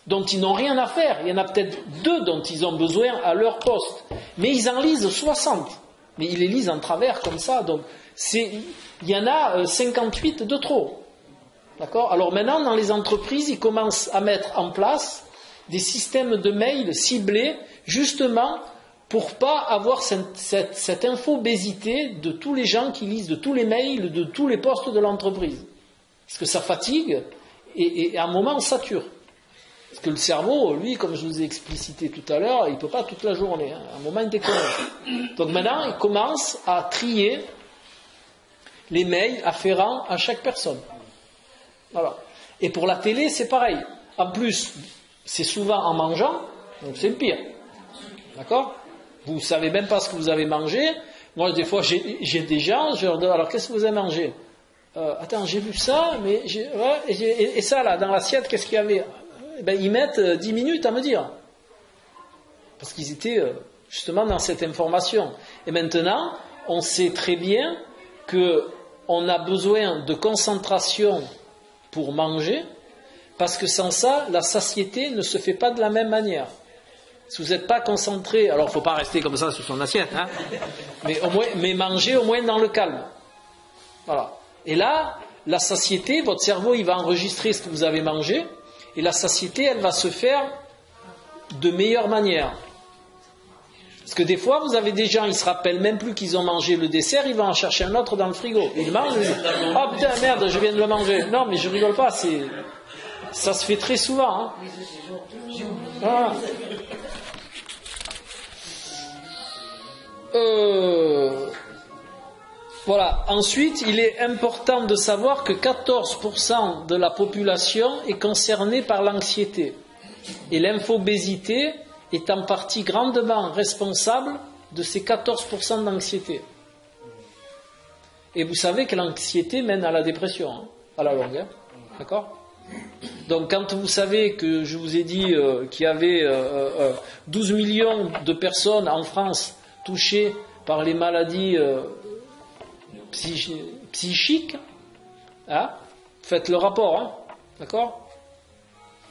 dont ils n'ont rien à faire. Il y en a peut-être 2 dont ils ont besoin à leur poste. Mais ils en lisent 60. Mais ils les lisent en travers comme ça. Donc, il y en a 58 de trop. D'accord ? Alors maintenant, dans les entreprises, ils commencent à mettre en place des systèmes de mails ciblés, justement, pour pas avoir cette infobésité de tous les gens qui lisent de tous les mails, de tous les postes de l'entreprise. Parce que ça fatigue, et à un moment, on sature. Parce que le cerveau, lui, comme je vous ai explicité tout à l'heure, il ne peut pas toute la journée. Hein. À un moment, il déconnecte. Donc maintenant, il commence à trier les mails afférents à chaque personne. Voilà. Et pour la télé, c'est pareil. En plus, c'est souvent en mangeant, donc c'est le pire. D'accord ? Vous ne savez même pas ce que vous avez mangé. Moi, des fois, j'ai des gens, je leur dis, alors qu'est-ce que vous avez mangé ? Attends, j'ai vu ça, mais et ça, là, dans l'assiette, qu'est-ce qu'il y avait ? Ils mettent 10 minutes à me dire. Parce qu'ils étaient justement dans cette information. Et maintenant, on sait très bien qu'on a besoin de concentration pour manger, parce que sans ça, la satiété ne se fait pas de la même manière. Si vous n'êtes pas concentré, alors il ne faut pas rester comme ça sur son assiette, hein, mais manger au moins dans le calme. Voilà. Et là, la satiété, votre cerveau, il va enregistrer ce que vous avez mangé, et la satiété, elle va se faire de meilleure manière. Parce que des fois, vous avez des gens, ils ne se rappellent même plus qu'ils ont mangé le dessert, ils vont en chercher un autre dans le frigo. Ils mangent, ils disent, oh putain, merde, je viens de le manger. Non, mais je rigole pas, ça se fait très souvent. Hein. Voilà. Voilà. Ensuite, il est important de savoir que 14% de la population est concernée par l'anxiété. Et l'infobésité est en partie grandement responsable de ces 14% d'anxiété. Et vous savez que l'anxiété mène à la dépression, hein, à la longue. Hein, d'accord ? Donc quand vous savez que je vous ai dit qu'il y avait 12 millions de personnes en France touchées par les maladies psychiques, hein, faites le rapport, hein, d'accord ?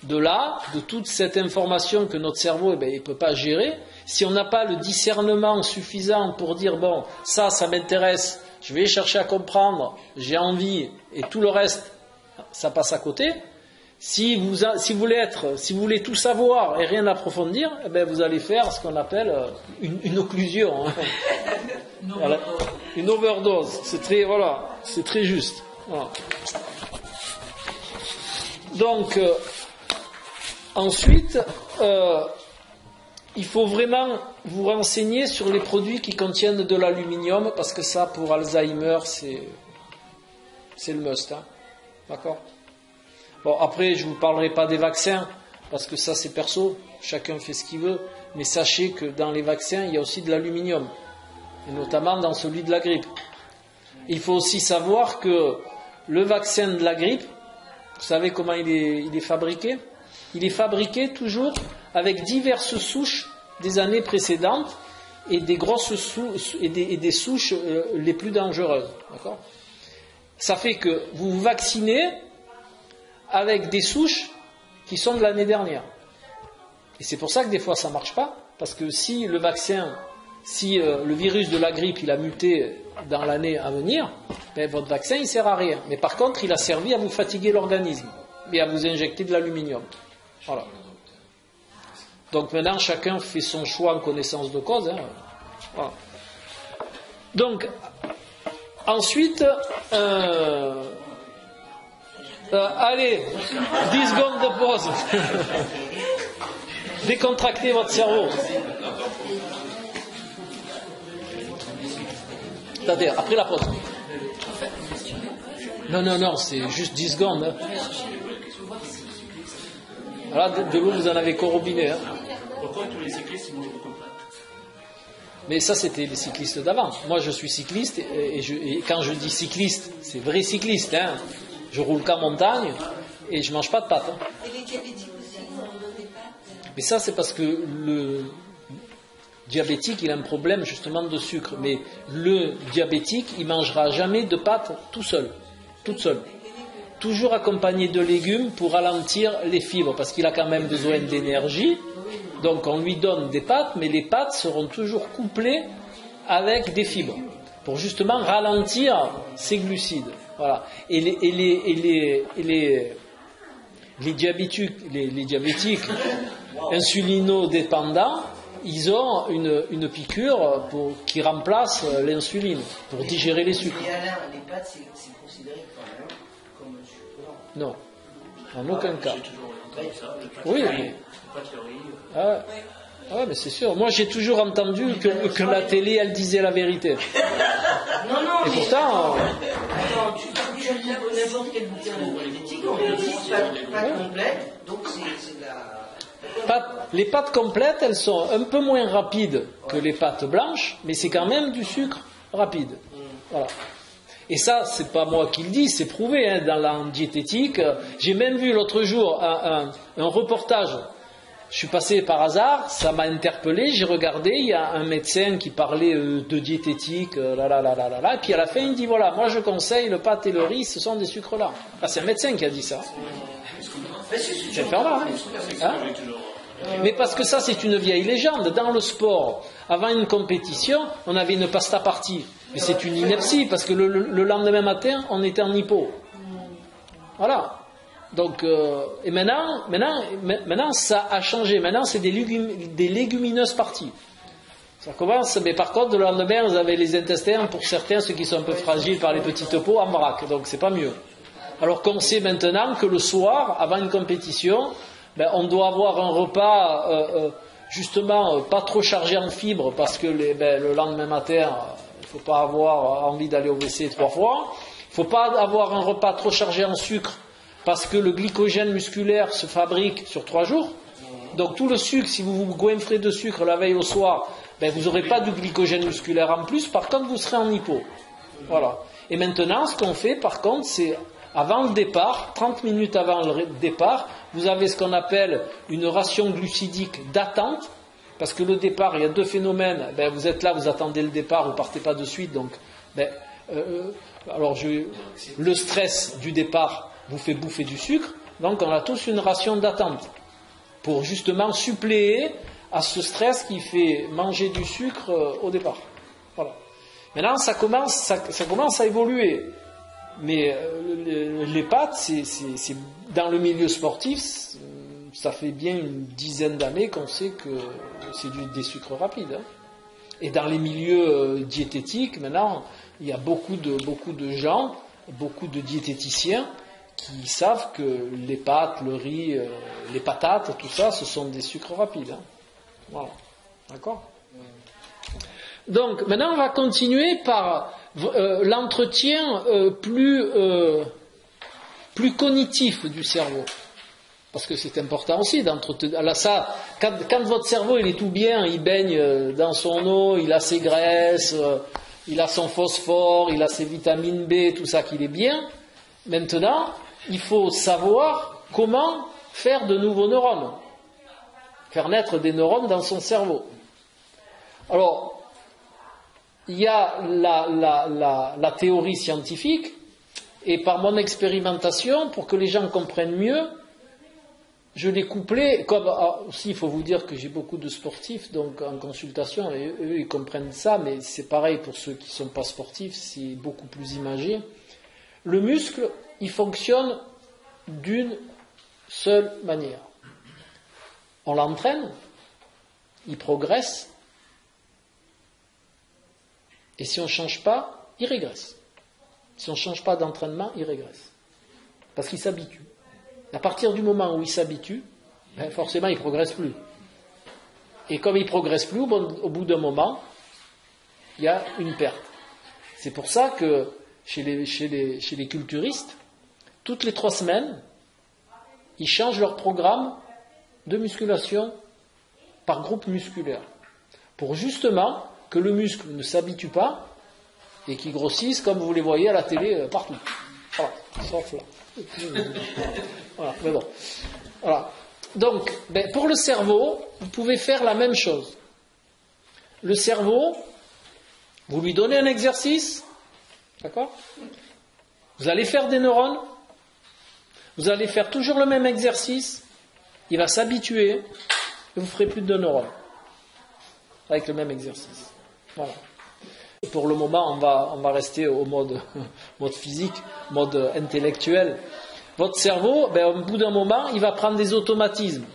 de là, de toute cette information que notre cerveau il ne peut pas gérer, si on n'a pas le discernement suffisant pour dire bon, ça m'intéresse, je vais chercher à comprendre, j'ai envie, et tout le reste, ça passe à côté. Si vous voulez tout savoir et rien approfondir, eh bien vous allez faire ce qu'on appelle une occlusion, hein. Voilà. Une overdose. C'est très juste. Voilà. Donc, ensuite, il faut vraiment vous renseigner sur les produits qui contiennent de l'aluminium, parce que ça, pour Alzheimer, c'est le must, hein. D'accord ? Bon, après, je ne vous parlerai pas des vaccins, parce que ça, c'est perso, chacun fait ce qu'il veut, mais sachez que dans les vaccins, il y a aussi de l'aluminium, et notamment dans celui de la grippe. Il faut aussi savoir que le vaccin de la grippe, vous savez comment il est fabriqué ? Il est fabriqué toujours avec diverses souches des années précédentes et des grosses souches et des souches les plus dangereuses. D'accord ? Ça fait que vous vous vaccinez avec des souches qui sont de l'année dernière. Et c'est pour ça que des fois ça ne marche pas, parce que si le virus de la grippe il a muté dans l'année à venir, ben votre vaccin il ne sert à rien. Mais par contre il a servi à vous fatiguer l'organisme et à vous injecter de l'aluminium. Voilà. Donc maintenant chacun fait son choix en connaissance de cause, hein. Voilà. Donc ensuite allez, 10 secondes de pause. Décontractez votre cerveau. Attendez, après la pause. Non, c'est juste 10 secondes. Hein. Voilà, de l'eau, vous en avez qu'au robinet. Hein. Pourquoi tous les cyclistes mangent beaucoup de pâtes ? Mais ça, c'était les cyclistes d'avant. Moi, je suis cycliste, et quand je dis cycliste, c'est vrai cycliste. Hein. Je roule qu'en montagne, et je ne mange pas de pâtes. Hein. Et les diabétiques aussi, ils mangent des pâtes ? Mais ça, c'est parce que le diabétique, il a un problème justement de sucre. Mais le diabétique, il ne mangera jamais de pâtes toute seule. Toujours accompagné de légumes pour ralentir les fibres, parce qu'il a quand même besoin d'énergie. Donc on lui donne des pâtes, mais les pâtes seront toujours couplées avec des fibres, pour justement ralentir ces glucides. Voilà. Et les diabétiques insulinodépendants, ils ont une piqûre qui remplace l'insuline pour digérer les sucres. Et Alain, les pâtes, c'est considéré comme un sucre lent ? Non, en aucun cas. J'ai toujours entendu ça. Oui, mais... Ah ouais, mais c'est sûr. Moi, j'ai toujours entendu que la télé, elle disait la vérité. Non, et pourtant... tu lis n'importe quel bouquin de diététique, on te dit pâte complète, donc c'est la... Les pâtes complètes, elles sont un peu moins rapides que les pâtes blanches, mais c'est quand même du sucre rapide. Voilà. Et ça, c'est pas moi qui le dis, c'est prouvé hein, dans la diététique. J'ai même vu l'autre jour un reportage. Je suis passé par hasard, ça m'a interpellé, j'ai regardé, il y a un médecin qui parlait de diététique, et puis à la fin il dit voilà, moi je conseille le pâte et le riz, ce sont des sucres lents. Ah, c'est un médecin qui a dit ça. C'est infernal, hein. Mais parce que ça c'est une vieille légende. Dans le sport, avant une compétition, on avait une pasta partie. Mais c'est une ineptie, parce que le lendemain matin, on était en hypo. Voilà. Donc, et maintenant, ça a changé. Maintenant, c'est des légumineuses parties. Ça commence, mais par contre, le lendemain, vous avez les intestins, pour certains, ceux qui sont un peu fragiles par les petites peaux, en vrac. Donc, c'est pas mieux. Alors qu'on sait maintenant que le soir, avant une compétition, on doit avoir un repas, justement, pas trop chargé en fibres, parce que le lendemain matin, il ne faut pas avoir envie d'aller au WC 3 fois. Il ne faut pas avoir un repas trop chargé en sucre, parce que le glycogène musculaire se fabrique sur 3 jours. Donc tout le sucre, si vous vous goinfrez de sucre la veille au soir, vous n'aurez pas de glycogène musculaire en plus, par contre vous serez en hypo. Voilà. Et maintenant, ce qu'on fait, par contre, c'est avant le départ, 30 minutes avant le départ, vous avez ce qu'on appelle une ration glucidique d'attente, parce que le départ, il y a 2 phénomènes. Vous êtes là, vous attendez le départ, vous ne partez pas de suite. Donc, le stress du départ vous fait bouffer du sucre, Donc on a tous une ration d'attente pour justement suppléer à ce stress qui fait manger du sucre au départ. Voilà. Maintenant ça commence à évoluer. Mais les pâtes, c'est dans le milieu sportif, ça fait bien une dizaine d'années qu'on sait que c'est des sucres rapides. Hein. Et dans les milieux diététiques, maintenant, il y a beaucoup de gens, beaucoup de diététiciens qui savent que les pâtes, le riz, les patates, tout ça, ce sont des sucres rapides. Hein. Voilà. D'accord ? Donc, maintenant, on va continuer par l'entretien plus cognitif du cerveau. Parce que c'est important aussi d'entretenir. Alors ça, quand votre cerveau il est tout bien, il baigne dans son eau, il a ses graisses, il a son phosphore, il a ses vitamines B, tout ça qu'il est bien. Maintenant, il faut savoir comment faire de nouveaux neurones. Faire naître des neurones dans son cerveau. Alors, il y a la théorie scientifique, et par mon expérimentation, pour que les gens comprennent mieux, je l'ai couplé, comme aussi il faut vous dire que j'ai beaucoup de sportifs donc en consultation, et eux ils comprennent ça, mais c'est pareil pour ceux qui ne sont pas sportifs, c'est beaucoup plus imagé. Le muscle, il fonctionne d'une seule manière. On l'entraîne, il progresse, et si on ne change pas, il régresse. Si on ne change pas d'entraînement, il régresse. Parce qu'il s'habitue. À partir du moment où il s'habitue, forcément il ne progresse plus. Et comme il ne progresse plus, au bout d'un moment, il y a une perte. C'est pour ça que chez les culturistes, toutes les 3 semaines, ils changent leur programme de musculation par groupe musculaire. Pour justement que le muscle ne s'habitue pas et qu'il grossisse comme vous les voyez à la télé partout. Voilà, sauf là. Voilà, mais bon. Voilà. Donc, pour le cerveau, vous pouvez faire la même chose. Le cerveau, vous lui donnez un exercice, d'accord ? Vous allez faire des neurones, vous allez faire toujours le même exercice, il va s'habituer, et vous ne ferez plus de neurones avec le même exercice. Voilà. Pour le moment, on va rester au mode physique, mode intellectuel. Votre cerveau, au bout d'un moment, il va prendre des automatismes.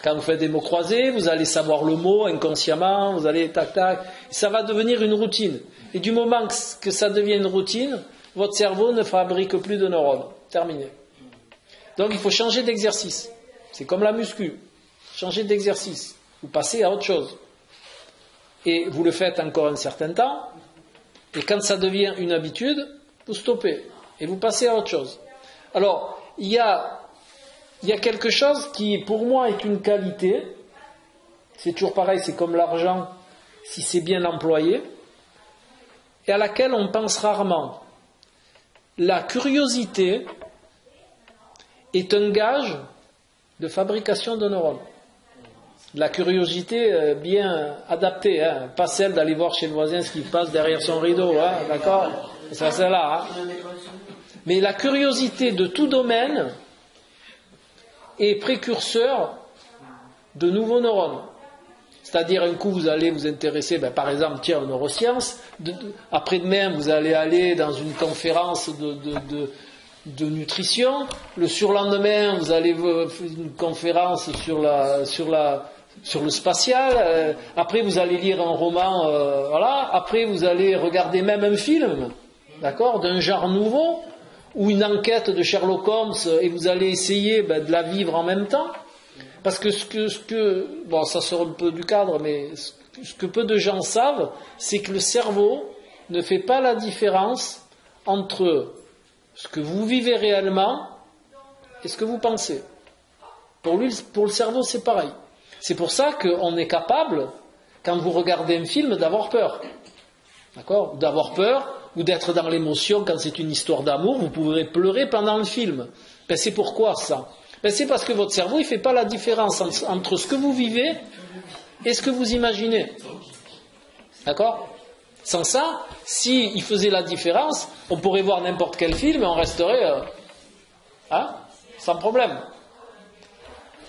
Quand vous faites des mots croisés, vous allez savoir le mot inconsciemment, vous allez tac-tac. Ça va devenir une routine. Et du moment que ça devient une routine, votre cerveau ne fabrique plus de neurones. Terminé. Donc il faut changer d'exercice. C'est comme la muscu. Changer d'exercice. Vous passez à autre chose. Et vous le faites encore un certain temps. Et quand ça devient une habitude, vous stoppez. Et vous passez à autre chose. Alors, il y a quelque chose qui, pour moi, est une qualité. C'est toujours pareil, c'est comme l'argent, si c'est bien employé, et à laquelle on pense rarement. La curiosité est un gage de fabrication de neurones. La curiosité bien adaptée, hein, pas celle d'aller voir chez le voisin ce qui passe derrière son rideau, hein, d'accord ? C'est celle-là. Hein. Mais la curiosité de tout domaine est précurseur de nouveaux neurones. C'est-à-dire, un coup, vous allez vous intéresser, par exemple, aux neurosciences. Après-demain, vous allez aller dans une conférence de nutrition. Le surlendemain, vous allez faire une conférence sur le spatial. Après, vous allez lire un roman. Voilà. Après, vous allez regarder même un film, d'accord, d'un genre nouveau, ou une enquête de Sherlock Holmes, et vous allez essayer de la vivre en même temps. Parce que ça sort un peu du cadre, mais ce que peu de gens savent, c'est que le cerveau ne fait pas la différence entre ce que vous vivez réellement et ce que vous pensez. Pour le cerveau, c'est pareil. C'est pour ça qu'on est capable, quand vous regardez un film, d'avoir peur. D'accord ? D'avoir peur, ou d'être dans l'émotion quand c'est une histoire d'amour, vous pourrez pleurer pendant le film. C'est pourquoi ça ? C'est parce que votre cerveau ne fait pas la différence entre ce que vous vivez et ce que vous imaginez. D'accord ? Sans ça, s'il faisait la différence, on pourrait voir n'importe quel film et on resterait... sans problème.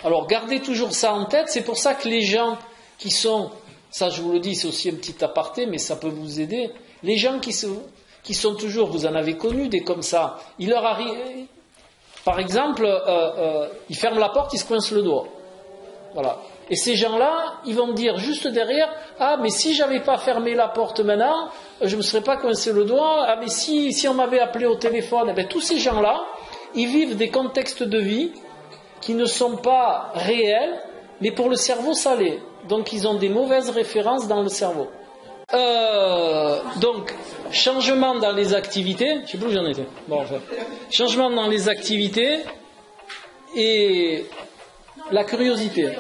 Alors gardez toujours ça en tête, c'est pour ça que les gens qui sont, ça je vous le dis, c'est aussi un petit aparté, mais ça peut vous aider, les gens qui sont toujours, vous en avez connu des comme ça, il leur arrive, par exemple, ils ferment la porte, ils se coincent le doigt. Voilà. Et ces gens-là, ils vont me dire juste derrière, ah mais si j'avais pas fermé la porte maintenant, je me serais pas coincé le doigt, ah mais si on m'avait appelé au téléphone, eh bien, tous ces gens-là, ils vivent des contextes de vie qui ne sont pas réels, mais pour le cerveau ça l'est. Donc ils ont des mauvaises références dans le cerveau. Donc, changement dans les activités, je sais plus où j'en étais. Bon, enfin, changement dans les activités et la curiosité.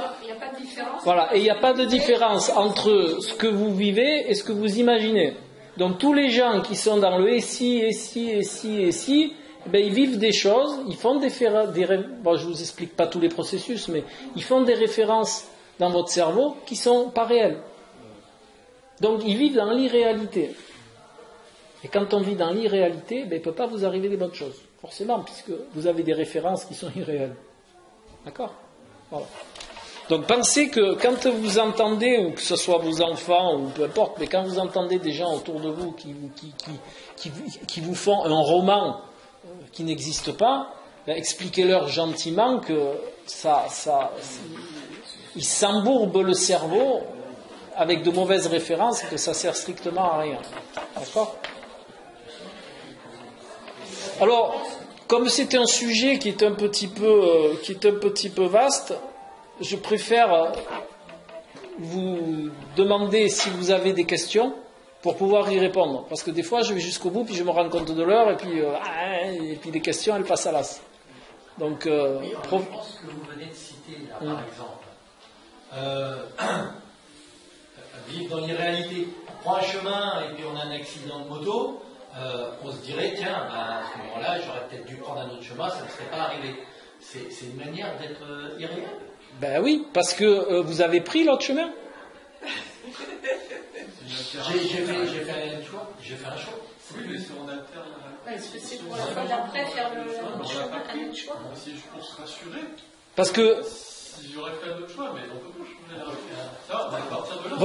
Voilà, et il n'y a pas de différence entre ce que vous vivez et ce que vous imaginez. Donc tous les gens qui sont dans le et si, ben, ils vivent des choses, ils font bon, je vous explique pas tous les processus, mais ils font des références dans votre cerveau qui sont pas réelles. Donc ils vivent dans l'irréalité. Et quand on vit dans l'irréalité, ben, il ne peut pas vous arriver des bonnes choses, forcément, puisque vous avez des références qui sont irréelles. D'accord ? Voilà. Donc pensez que quand vous entendez, ou que ce soit vos enfants, ou peu importe, mais quand vous entendez des gens autour de vous qui vous font un roman qui n'existe pas, ben expliquez-leur gentiment que ils s'embourbent le cerveau avec de mauvaises références et que ça sert strictement à rien. D'accord ? Alors, comme c'était un sujet qui est un petit peu vaste, je préfère vous demander si vous avez des questions pour pouvoir y répondre. Parce que des fois, je vais jusqu'au bout, puis je me rends compte de l'heure, et puis les questions, elles passent à l'as. Donc, ce que vous venez de citer, là, par exemple, vivre dans l'irréalité, on prend un chemin et puis on a un accident de moto, on se dirait, tiens, à ce moment-là, j'aurais peut-être dû prendre un autre chemin, ça ne serait pas arrivé. C'est une manière d'être irréel. Ben oui, parce que vous avez pris l'autre chemin. J'ai fait un choix. Oui, mais si on alterne. C'est pour la fois d'après faire un autre choix. Si je pense rassurer. Parce que si j'aurais fait un autre choix, mais on peut pas changer. À partir de là.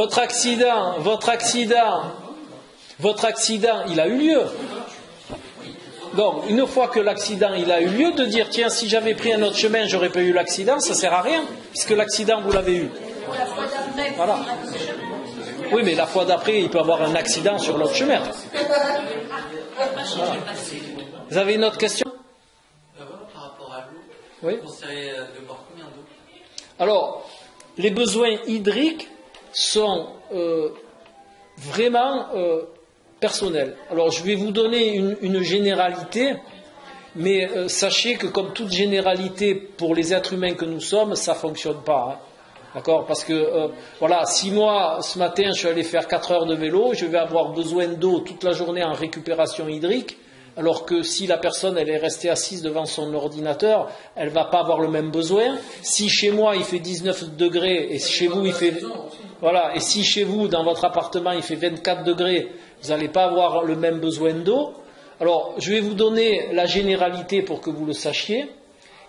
Votre accident, il a eu lieu. Donc, une fois que l'accident il a eu lieu, de dire tiens, si j'avais pris un autre chemin, j'aurais pas eu l'accident, ça sert à rien, puisque l'accident vous l'avez eu. La fois d'après, voilà. Oui, mais la fois d'après, il peut y avoir un accident sur l'autre chemin. Voilà. Vous avez une autre question ? Par rapport à l'eau, oui. Vous conseillez de boire combien d'eau ? Alors, les besoins hydriques sont vraiment personnels. Alors, je vais vous donner une généralité, mais sachez que comme toute généralité pour les êtres humains que nous sommes, ça ne fonctionne pas. Hein. D'accord ? Parce que, voilà, si moi, ce matin, je suis allé faire 4 heures de vélo, je vais avoir besoin d'eau toute la journée en récupération hydrique, alors que si la personne, elle est restée assise devant son ordinateur, elle ne va pas avoir le même besoin. Si chez moi, il fait 19 degrés, et chez vous, il fait... Voilà, et si chez vous, dans votre appartement, il fait 24 degrés, vous n'allez pas avoir le même besoin d'eau. Alors, je vais vous donner la généralité pour que vous le sachiez,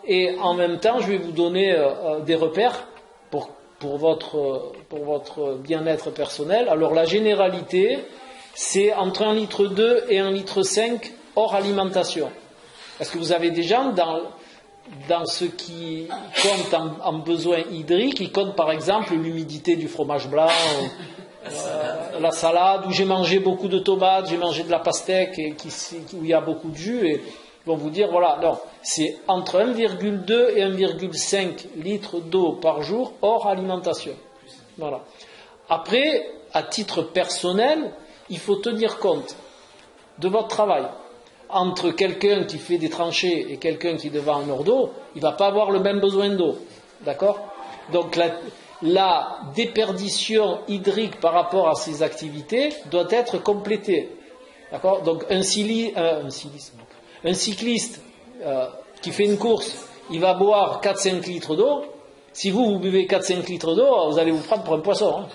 et en même temps, je vais vous donner des repères pour votre bien-être personnel. Alors, la généralité, c'est entre 1,2 litre et 1,5 litre hors alimentation. Parce que vous avez des gens dans ce qui compte en besoin hydrique, ils comptent par exemple l'humidité du fromage blanc, la salade, où j'ai mangé beaucoup de tomates, j'ai mangé de la pastèque, où il y a beaucoup de jus, et ils vont vous dire, voilà, non, c'est entre 1,2 et 1,5 litres d'eau par jour hors alimentation. Voilà. Après, à titre personnel, il faut tenir compte de votre travail. Entre quelqu'un qui fait des tranchées et quelqu'un qui est devant un mur d'eau, il ne va pas avoir le même besoin d'eau. D'accord ? Donc la déperdition hydrique par rapport à ces activités doit être complétée. D'accord ? Donc un cycliste qui fait une course, il va boire 4-5 litres d'eau. Si vous buvez 4-5 litres d'eau, vous allez vous prendre pour un poisson. Hein.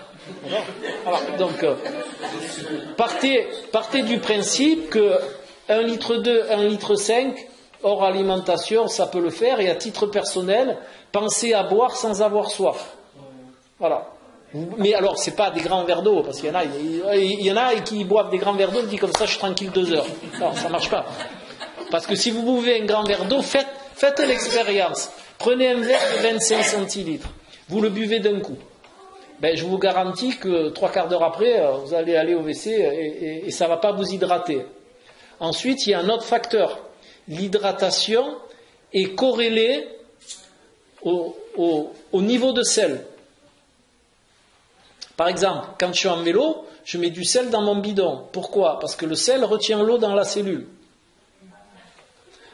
Voilà. Donc, partez du principe que 1,2 litre, 1,5 litre, hors alimentation, ça peut le faire. Et à titre personnel, pensez à boire sans avoir soif. Voilà. Mais alors, c'est pas des grands verres d'eau, parce qu'il y en a qui boivent des grands verres d'eau, et disent comme ça, je suis tranquille 2 heures. Non, ça marche pas. Parce que si vous buvez un grand verre d'eau, faites l'expérience. Prenez un verre de 25 centilitres. Vous le buvez d'un coup. Je vous garantis que 3/4 d'heure après, vous allez aller au WC et ça ne va pas vous hydrater. Ensuite, il y a un autre facteur. L'hydratation est corrélée au niveau de sel. Par exemple, quand je suis en vélo, je mets du sel dans mon bidon. Pourquoi ? Parce que le sel retient l'eau dans la cellule.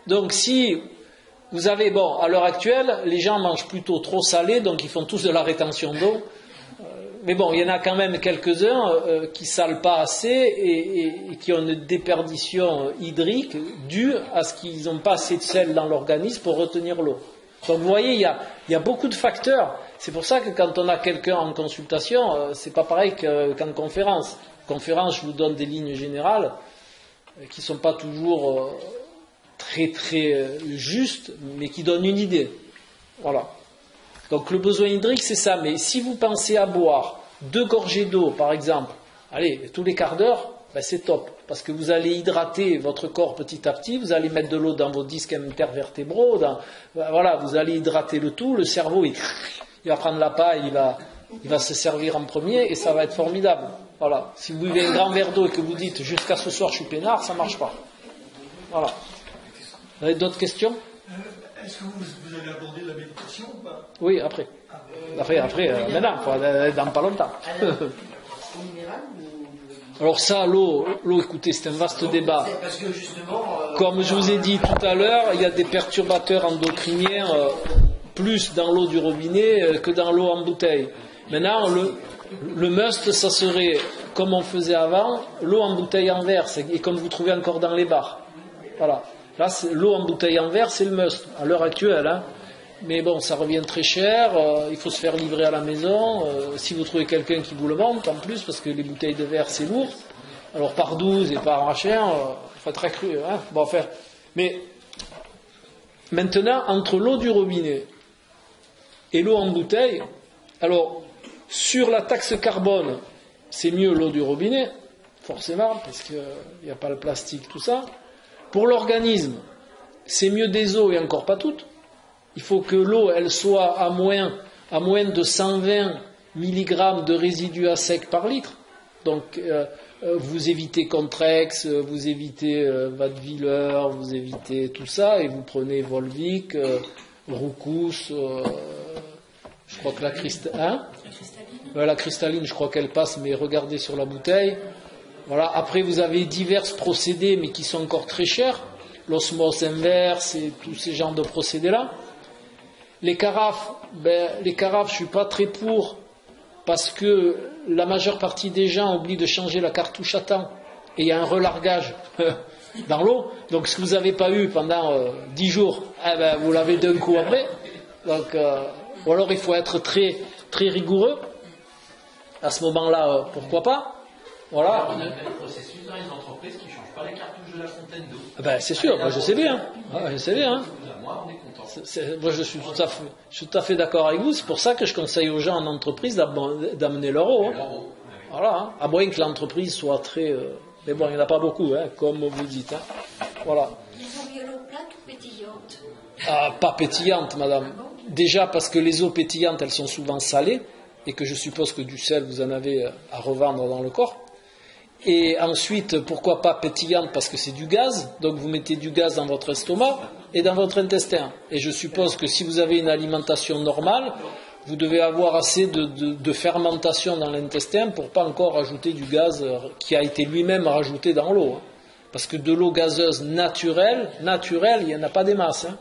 Donc si vous avez, à l'heure actuelle, les gens mangent plutôt trop salé, donc ils font tous de la rétention d'eau. Mais il y en a quand même quelques-uns qui salent pas assez et qui ont une déperdition hydrique due à ce qu'ils n'ont pas assez de sel dans l'organisme pour retenir l'eau. Donc vous voyez, il y a beaucoup de facteurs. C'est pour ça que quand on a quelqu'un en consultation, c'est pas pareil qu'en conférence. En conférence, je vous donne des lignes générales qui ne sont pas toujours très très justes, mais qui donnent une idée. Voilà. Donc le besoin hydrique, c'est ça. Mais si vous pensez à boire 2 gorgées d'eau, par exemple, allez, tous les quarts d'heure, c'est top. Parce que vous allez hydrater votre corps petit à petit, vous allez mettre de l'eau dans vos disques intervertébraux, vous allez hydrater le tout, le cerveau, il va prendre la paille, il va se servir en premier et ça va être formidable. Voilà. Si vous buvez un grand verre d'eau et que vous dites jusqu'à ce soir je suis peinard, ça ne marche pas. Voilà. Vous avez d'autres questions ? Est-ce que vous avez abordé la méditation ou pas ? Oui, après. Maintenant, dans pas longtemps. Alors ça, l'eau, écoutez, c'est un vaste débat. Parce que justement, comme je vous ai dit tout à l'heure, il y a des perturbateurs endocriniens plus dans l'eau du robinet que dans l'eau en bouteille. Maintenant, le must, ça serait, comme on faisait avant, l'eau en bouteille en verre, et comme vous trouvez encore dans les bars. Voilà. Là, l'eau en bouteille en verre, c'est le must, à l'heure actuelle. Hein. Mais ça revient très cher, il faut se faire livrer à la maison. Si vous trouvez quelqu'un qui vous le monte, en plus, parce que les bouteilles de verre, c'est lourd. Alors, par 12 et par machin, il faut être très cru. Hein. Mais, maintenant, entre l'eau du robinet et l'eau en bouteille, alors, sur la taxe carbone, c'est mieux l'eau du robinet, forcément, parce qu'il n'y a pas le plastique, tout ça. Pour l'organisme, c'est mieux des eaux et encore pas toutes. Il faut que l'eau, elle soit à moins de 120 mg de résidus à sec par litre. Donc, vous évitez Contrex, vous évitez Wattwiller, vous évitez tout ça, et vous prenez Volvic, Roucous, je crois que la cristalline, je crois qu'elle passe, mais regardez sur la bouteille. Voilà. Après, vous avez divers procédés, mais qui sont encore très chers. L'osmose inverse et tous ces genres de procédés-là. Les carafes, je suis pas très pour, parce que la majeure partie des gens oublient de changer la cartouche à temps. Et il y a un relargage dans l'eau. Donc, ce que vous n'avez pas eu pendant 10 jours, vous l'avez d'un coup après. Donc, ou alors, il faut être très, très rigoureux. À ce moment-là, pourquoi pas? Voilà. On a le même processus dans les entreprises qui ne changent pas les cartouches de la fontaine d'eau. C'est sûr, moi je sais bien. Je sais bien. Moi, on est content. Moi, je suis tout à fait d'accord avec vous. C'est pour ça que je conseille aux gens en entreprise d'amener leur eau. Hein. Voilà. Hein. À moins que l'entreprise soit très... mais bon, il n'y en a pas beaucoup, hein, comme vous dites. Hein. Voilà. Il vaut mieux l'eau plate ou pétillante? Pas pétillante, madame. Déjà parce que les eaux pétillantes, elles sont souvent salées, et que je suppose que du sel, vous en avez à revendre dans le corps. Et ensuite, pourquoi pas pétillante? Parce que c'est du gaz, donc vous mettez du gaz dans votre estomac et dans votre intestin. Et je suppose que si vous avez une alimentation normale, vous devez avoir assez de fermentation dans l'intestin pour pas encore ajouter du gaz qui a été lui-même rajouté dans l'eau. Hein. Parce que de l'eau gazeuse naturelle, il n'y en a pas des masses. Hein.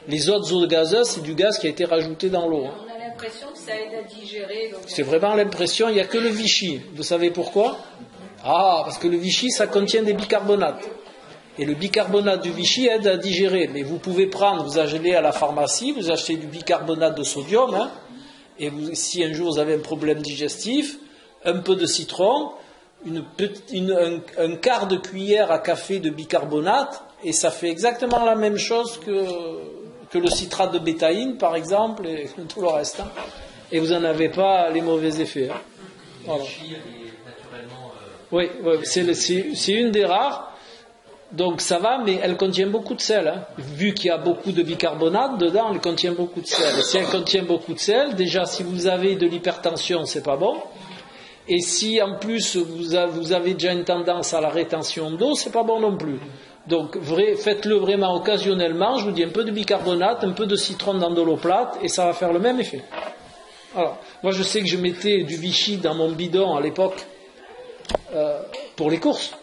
Les autres eaux gazeuses, c'est du gaz qui a été rajouté dans l'eau. Hein. On a l'impression que ça aide à digérer. Donc... C'est vraiment l'impression, il n'y a que le Vichy. Vous savez pourquoi? Parce que le Vichy, ça contient des bicarbonates. Et le bicarbonate du Vichy aide à digérer. Mais vous pouvez prendre, vous allez à la pharmacie, vous achetez du bicarbonate de sodium, hein, et si un jour vous avez un problème digestif, un peu de citron, un quart de cuillère à café de bicarbonate, et ça fait exactement la même chose que le citrate de bétaïne, par exemple, et tout le reste. Hein. Et vous n'en avez pas les mauvais effets. Hein. Voilà. Oui, c'est une des rares. Donc ça va, mais elle contient beaucoup de sel. Hein. Vu qu'il y a beaucoup de bicarbonate dedans, elle contient beaucoup de sel. Et si elle contient beaucoup de sel, déjà si vous avez de l'hypertension, c'est pas bon. Et si en plus vous avez déjà une tendance à la rétention d'eau, c'est pas bon non plus. Donc faites-le vraiment occasionnellement. Je vous dis un peu de bicarbonate, un peu de citron dans de l'eau plate, et ça va faire le même effet. Alors, moi je sais que je mettais du Vichy dans mon bidon à l'époque pour les courses.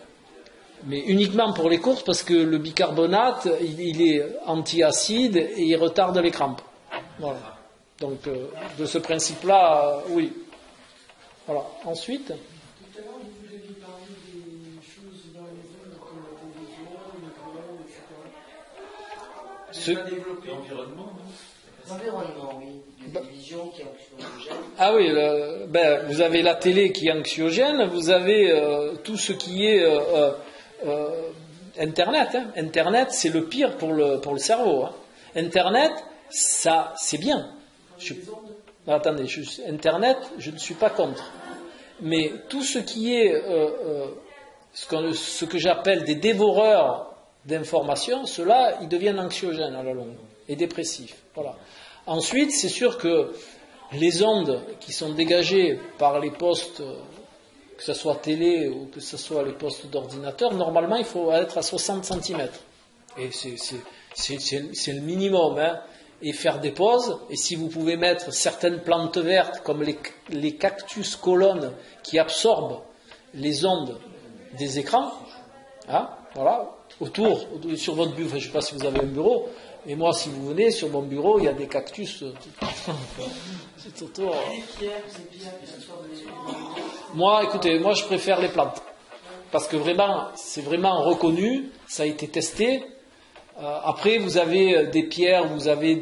Mais uniquement pour les courses, parce que le bicarbonate, il est anti-acide et il retarde les crampes. Voilà. Donc, de ce principe-là, oui. Voilà. Ensuite. Tout à l'heure, vous aviez parlé des choses dans les ondes comme la télévision, l'écran, etc. C'est développé l'environnement, non? L'environnement, oui. La télévision qui est anxiogène. Ah oui, vous avez la télé qui est anxiogène, vous avez tout ce qui est Internet. Hein. Internet, c'est le pire pour le cerveau. Hein. Internet, ça, c'est bien. Attendez, Internet, je ne suis pas contre. Mais tout ce qui est ce que j'appelle des dévoreurs d'informations, ceux-là, ils deviennent anxiogènes à la longue et dépressifs. Voilà. Ensuite, c'est sûr que les ondes qui sont dégagées par les postes, que ce soit télé ou que ce soit les postes d'ordinateur, normalement, il faut être à 60 cm. Et c'est le minimum. Hein. Et faire des pauses. Et si vous pouvez mettre certaines plantes vertes, comme les cactus colonnes, qui absorbent les ondes des écrans, hein, voilà, autour, sur votre bureau, je ne sais pas si vous avez un bureau, mais moi, si vous venez, sur mon bureau, il y a des cactus. C'est autour. Moi, écoutez, moi, je préfère les plantes. Parce que vraiment, c'est vraiment reconnu, ça a été testé. Après, vous avez des pierres, vous avez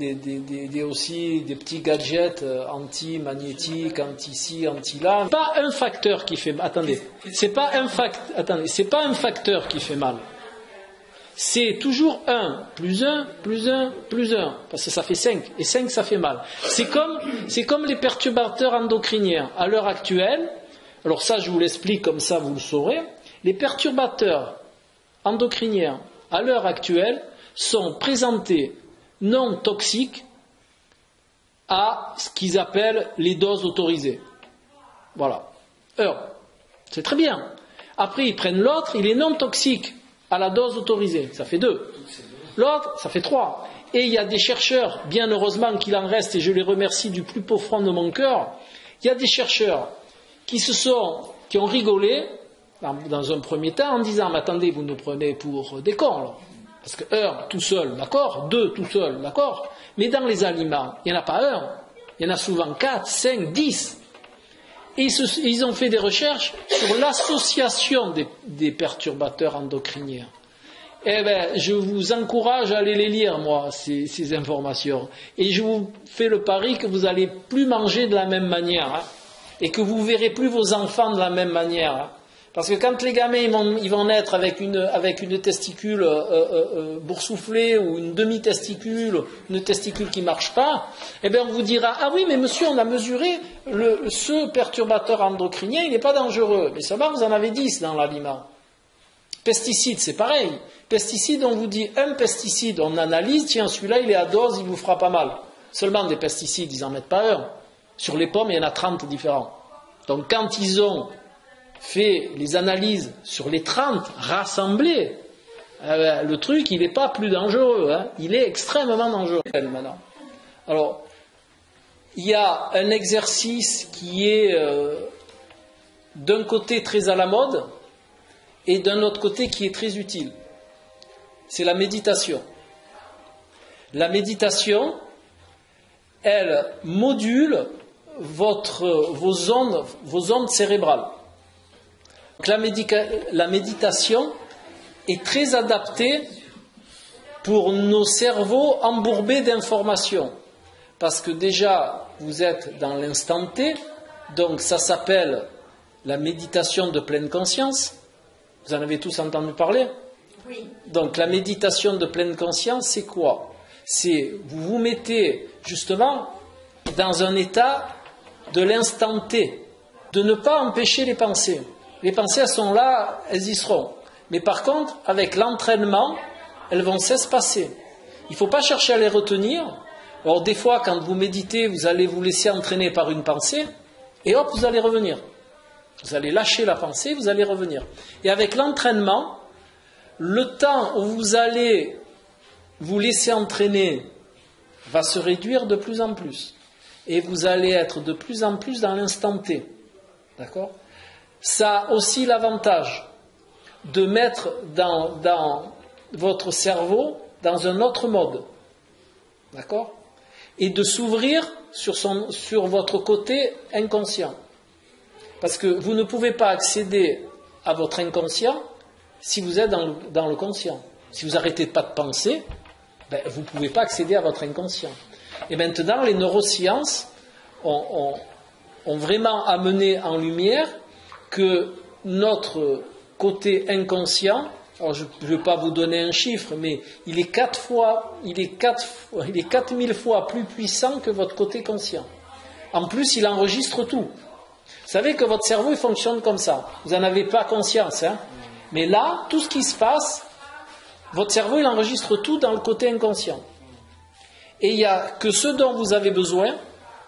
aussi des petits gadgets anti-magnétiques, anti-ci, anti-là. Pas un facteur qui fait mal. Attendez, c'est pas un facteur qui fait mal. C'est toujours 1, plus 1, plus 1, plus 1. Parce que ça fait 5. Et 5, ça fait mal. C'est comme les perturbateurs endocriniens. À l'heure actuelle, alors ça, je vous l'explique comme ça, vous le saurez. Les perturbateurs endocriniens, à l'heure actuelle, sont présentés non toxiques à ce qu'ils appellent les doses autorisées. Voilà. C'est très bien. Après, ils prennent l'autre, il est non toxique à la dose autorisée. Ça fait 2. L'autre, ça fait 3. Et il y a des chercheurs, bien heureusement qu'il en reste, et je les remercie du plus profond de mon cœur, il y a des chercheurs qui ont rigolé dans un premier temps en disant, mais attendez, vous nous prenez pour des cons, là. Parce que 1 tout seul, d'accord, 2 tout seul, d'accord, mais dans les aliments, il n'y en a pas 1, il y en a souvent 4, 5, 10. Et ils ont fait des recherches sur l'association des perturbateurs endocriniens. Eh bien, je vous encourage à aller les lire, moi, ces informations. Et je vous fais le pari que vous n'allez plus manger de la même manière, hein, et que vous ne verrez plus vos enfants de la même manière. Hein. Parce que quand les gamins ils vont naître avec une testicule boursouflée ou une demi-testicule, une testicule qui ne marche pas, eh bien on vous dira, ah oui, mais monsieur, on a mesuré ce perturbateur endocrinien, il n'est pas dangereux. Mais seulement vous en avez 10 dans l'aliment. Pesticides, c'est pareil. Pesticides, on vous dit un pesticide, on analyse, tiens, celui-là il est à dose, il vous fera pas mal. Seulement des pesticides, ils n'en mettent pas un. Sur les pommes, il y en a 30 différents. Donc quand ils ont fait les analyses sur les 30 rassemblés, le truc, il n'est pas plus dangereux. Hein. Il est extrêmement dangereux maintenant. Alors, il y a un exercice qui est d'un côté très à la mode et d'un autre côté qui est très utile. C'est la méditation. La méditation, elle module vos ondes cérébrales. Donc la méditation est très adaptée pour nos cerveaux embourbés d'informations. Parce que déjà, vous êtes dans l'instant T, donc ça s'appelle la méditation de pleine conscience. Vous en avez tous entendu parler. Oui. Donc la méditation de pleine conscience, c'est quoi? C'est vous vous mettez justement dans un état de l'instant T, de ne pas empêcher les pensées. Les pensées, elles sont là, elles y seront. Mais par contre, avec l'entraînement, elles vont s'espacer. Il ne faut pas chercher à les retenir. Alors des fois, quand vous méditez, vous allez vous laisser entraîner par une pensée, et hop, vous allez revenir. Vous allez lâcher la pensée, vous allez revenir. Et avec l'entraînement, le temps où vous allez vous laisser entraîner va se réduire de plus en plus. Et vous allez être de plus en plus dans l'instant T. D'accord ? Ça a aussi l'avantage de mettre dans votre cerveau dans un autre mode. D'accord ? Et de s'ouvrir sur votre côté inconscient. Parce que vous ne pouvez pas accéder à votre inconscient si vous êtes dans le conscient. Si vous n'arrêtez pas de penser, vous ne pouvez pas accéder à votre inconscient. Et maintenant, les neurosciences ont vraiment amené en lumière que notre côté inconscient, alors je ne vais pas vous donner un chiffre, mais il est 4000 fois plus puissant que votre côté conscient. En plus, il enregistre tout. Vous savez que votre cerveau, il fonctionne comme ça. Vous n'en avez pas conscience, hein. Mais là, tout ce qui se passe, votre cerveau, il enregistre tout dans le côté inconscient. Et il n'y a que ce dont vous avez besoin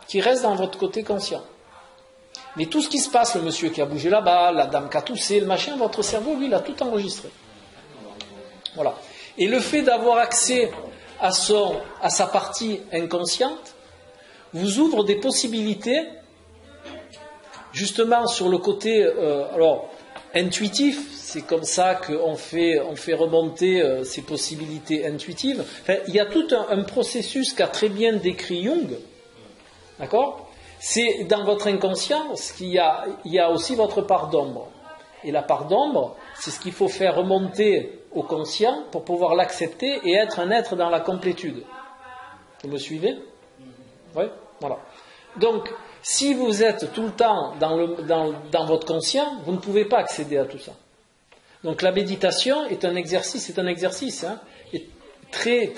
qui reste dans votre côté conscient. Mais tout ce qui se passe, le monsieur qui a bougé là-bas, la dame qui a toussé, le machin, votre cerveau, lui, il a tout enregistré. Voilà. Et le fait d'avoir accès à sa partie inconsciente vous ouvre des possibilités, justement sur le côté intuitif. C'est comme ça qu'on fait remonter ces possibilités intuitives. Enfin, il y a tout un processus qu'a très bien décrit Jung. D'accord ? C'est dans votre inconscient qu'il y a aussi votre part d'ombre. Et la part d'ombre, c'est ce qu'il faut faire remonter au conscient pour pouvoir l'accepter et être un être dans la complétude. Vous me suivez ? Oui ? Voilà. Donc, si vous êtes tout le temps dans votre conscient, vous ne pouvez pas accéder à tout ça. Donc la méditation est un exercice hein, est très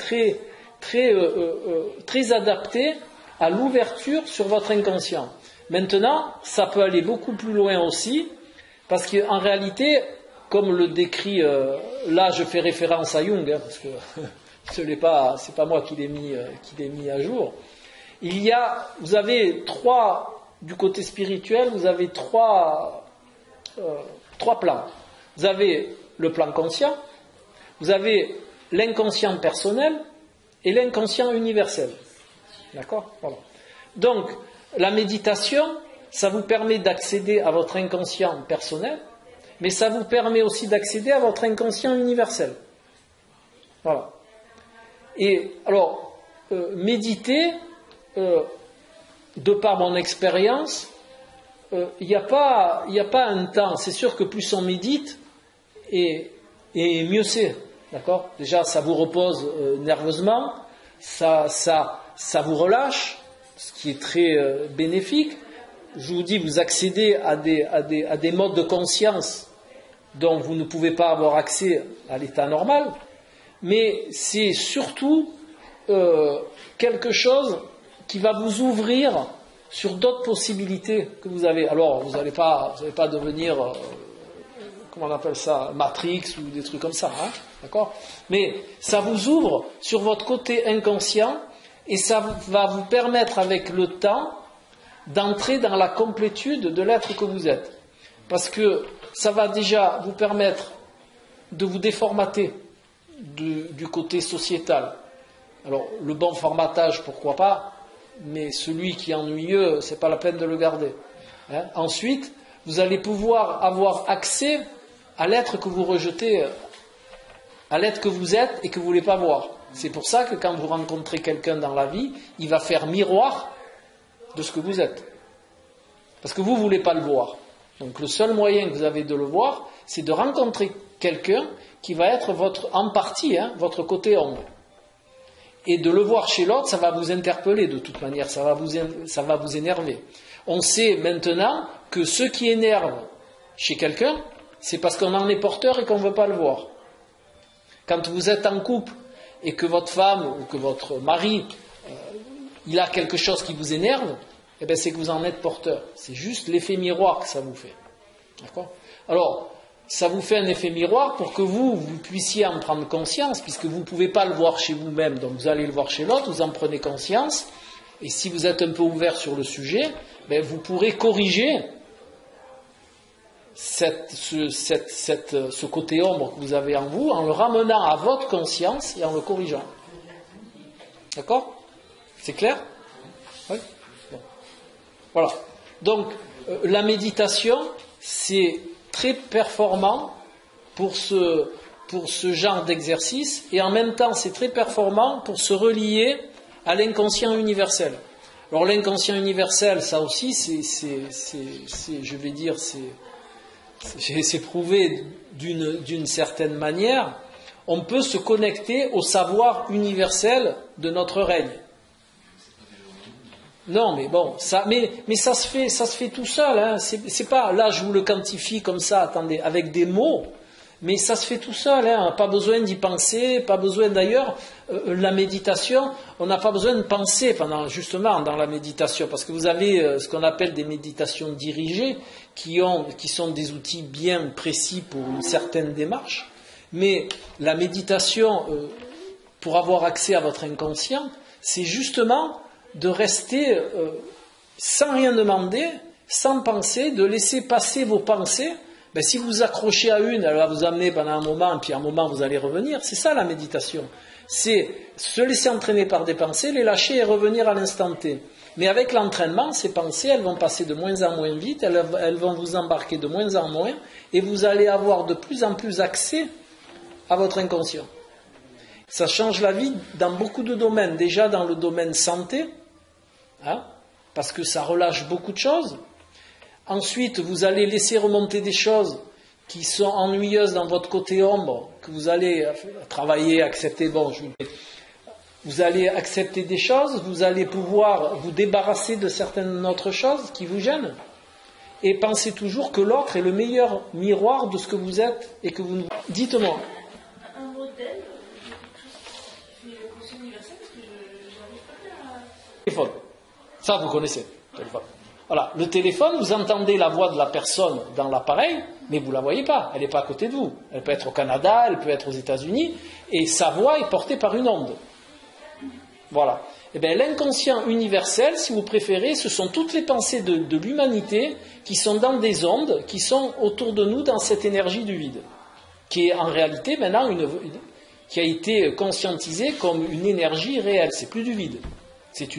adapté à l'ouverture sur votre inconscient. Maintenant, ça peut aller beaucoup plus loin aussi, parce qu'en réalité, comme le décrit, là je fais référence à Jung, hein, parce que c'est pas moi qui l'ai mis à jour. Vous avez du côté spirituel, vous avez trois plans. Vous avez le plan conscient, vous avez l'inconscient personnel et l'inconscient universel. D'accord ? Voilà. Donc, la méditation, ça vous permet d'accéder à votre inconscient personnel, mais ça vous permet aussi d'accéder à votre inconscient universel. Voilà. Et alors, méditer, de par mon expérience, il n'y a pas un temps. C'est sûr que plus on médite, et mieux c'est. D'accord ? Déjà, ça vous repose nerveusement, ça vous relâche, ce qui est très bénéfique. Je vous dis, vous accédez à des modes de conscience dont vous ne pouvez pas avoir accès à l'état normal, mais c'est surtout quelque chose qui va vous ouvrir sur d'autres possibilités que vous avez. Alors, vous n'allez pas devenir, comment on appelle ça, Matrix ou des trucs comme ça, hein, d'accord ? Mais ça vous ouvre sur votre côté inconscient et ça va vous permettre avec le temps d'entrer dans la complétude de l'être que vous êtes. Parce que ça va déjà vous permettre de vous déformater du côté sociétal. Alors, le bon formatage, pourquoi pas, mais celui qui est ennuyeux, c'est pas la peine de le garder. Hein ? Ensuite, vous allez pouvoir avoir accès à l'être que vous rejetez, à l'être que vous êtes et que vous ne voulez pas voir. C'est pour ça que quand vous rencontrez quelqu'un dans la vie, il va faire miroir de ce que vous êtes. Parce que vous ne voulez pas le voir. Donc le seul moyen que vous avez de le voir, c'est de rencontrer quelqu'un qui va être en partie, votre côté ombre. Et de le voir chez l'autre, ça va vous interpeller de toute manière, ça va vous énerver. On sait maintenant que ce qui énerve chez quelqu'un, c'est parce qu'on en est porteur et qu'on ne veut pas le voir. Quand vous êtes en couple et que votre femme ou que votre mari, il a quelque chose qui vous énerve, eh bien c'est que vous en êtes porteur. C'est juste l'effet miroir que ça vous fait. D'accord ? Alors, ça vous fait un effet miroir pour que vous puissiez en prendre conscience, puisque vous ne pouvez pas le voir chez vous-même, donc vous allez le voir chez l'autre, vous en prenez conscience, et si vous êtes un peu ouvert sur le sujet, ben vous pourrez corriger ce côté ombre que vous avez en vous, en le ramenant à votre conscience et en le corrigeant. D'accord ? C'est clair ? Oui ? Bon. Voilà. Donc, la méditation, c'est très performant pour ce genre d'exercice, et en même temps c'est très performant pour se relier à l'inconscient universel. Alors l'inconscient universel, ça aussi c'est prouvé d'une certaine manière. On peut se connecter au savoir universel de notre règne. Non, mais bon, mais ça se fait tout seul. Hein. C'est pas, là, je vous le quantifie comme ça, attendez, avec des mots, mais ça se fait tout seul. Hein. Pas besoin d'y penser, pas besoin d'ailleurs. La méditation, on n'a pas besoin de penser justement dans la méditation, parce que vous avez ce qu'on appelle des méditations dirigées, qui sont des outils bien précis pour une certaine démarche. Mais la méditation, pour avoir accès à votre inconscient, c'est justement de rester sans rien demander, sans penser, de laisser passer vos pensées. Ben, si vous accrochez à une, elle va vous amener pendant un moment, et puis à un moment vous allez revenir. C'est ça la méditation. C'est se laisser entraîner par des pensées, les lâcher et revenir à l'instant T. Mais avec l'entraînement, ces pensées, elles vont passer de moins en moins vite, elles vont vous embarquer de moins en moins, et vous allez avoir de plus en plus accès à votre inconscient. Ça change la vie dans beaucoup de domaines. Déjà dans le domaine santé, hein, parce que ça relâche beaucoup de choses. Ensuite, vous allez laisser remonter des choses qui sont ennuyeuses dans votre côté ombre, que vous allez travailler, accepter. Vous allez accepter des choses, vous allez pouvoir vous débarrasser de certaines autres choses qui vous gênent. Et pensez toujours que l'autre est le meilleur miroir de ce que vous êtes et que vous... Dites-moi. Un modèle de quelque chose qui fait le conscient universel, parce que je n'arrive pas à... Téléphone. Ça, vous connaissez. Téléphone. Voilà. Le téléphone, vous entendez la voix de la personne dans l'appareil, mais vous ne la voyez pas. Elle n'est pas à côté de vous. Elle peut être au Canada, elle peut être aux États-Unis, et sa voix est portée par une onde. Voilà. Eh bien, l'inconscient universel, si vous préférez, ce sont toutes les pensées de l'humanité qui sont dans des ondes, qui sont autour de nous dans cette énergie du vide, qui est en réalité maintenant qui a été conscientisée comme une énergie réelle. C'est plus du vide. C'est une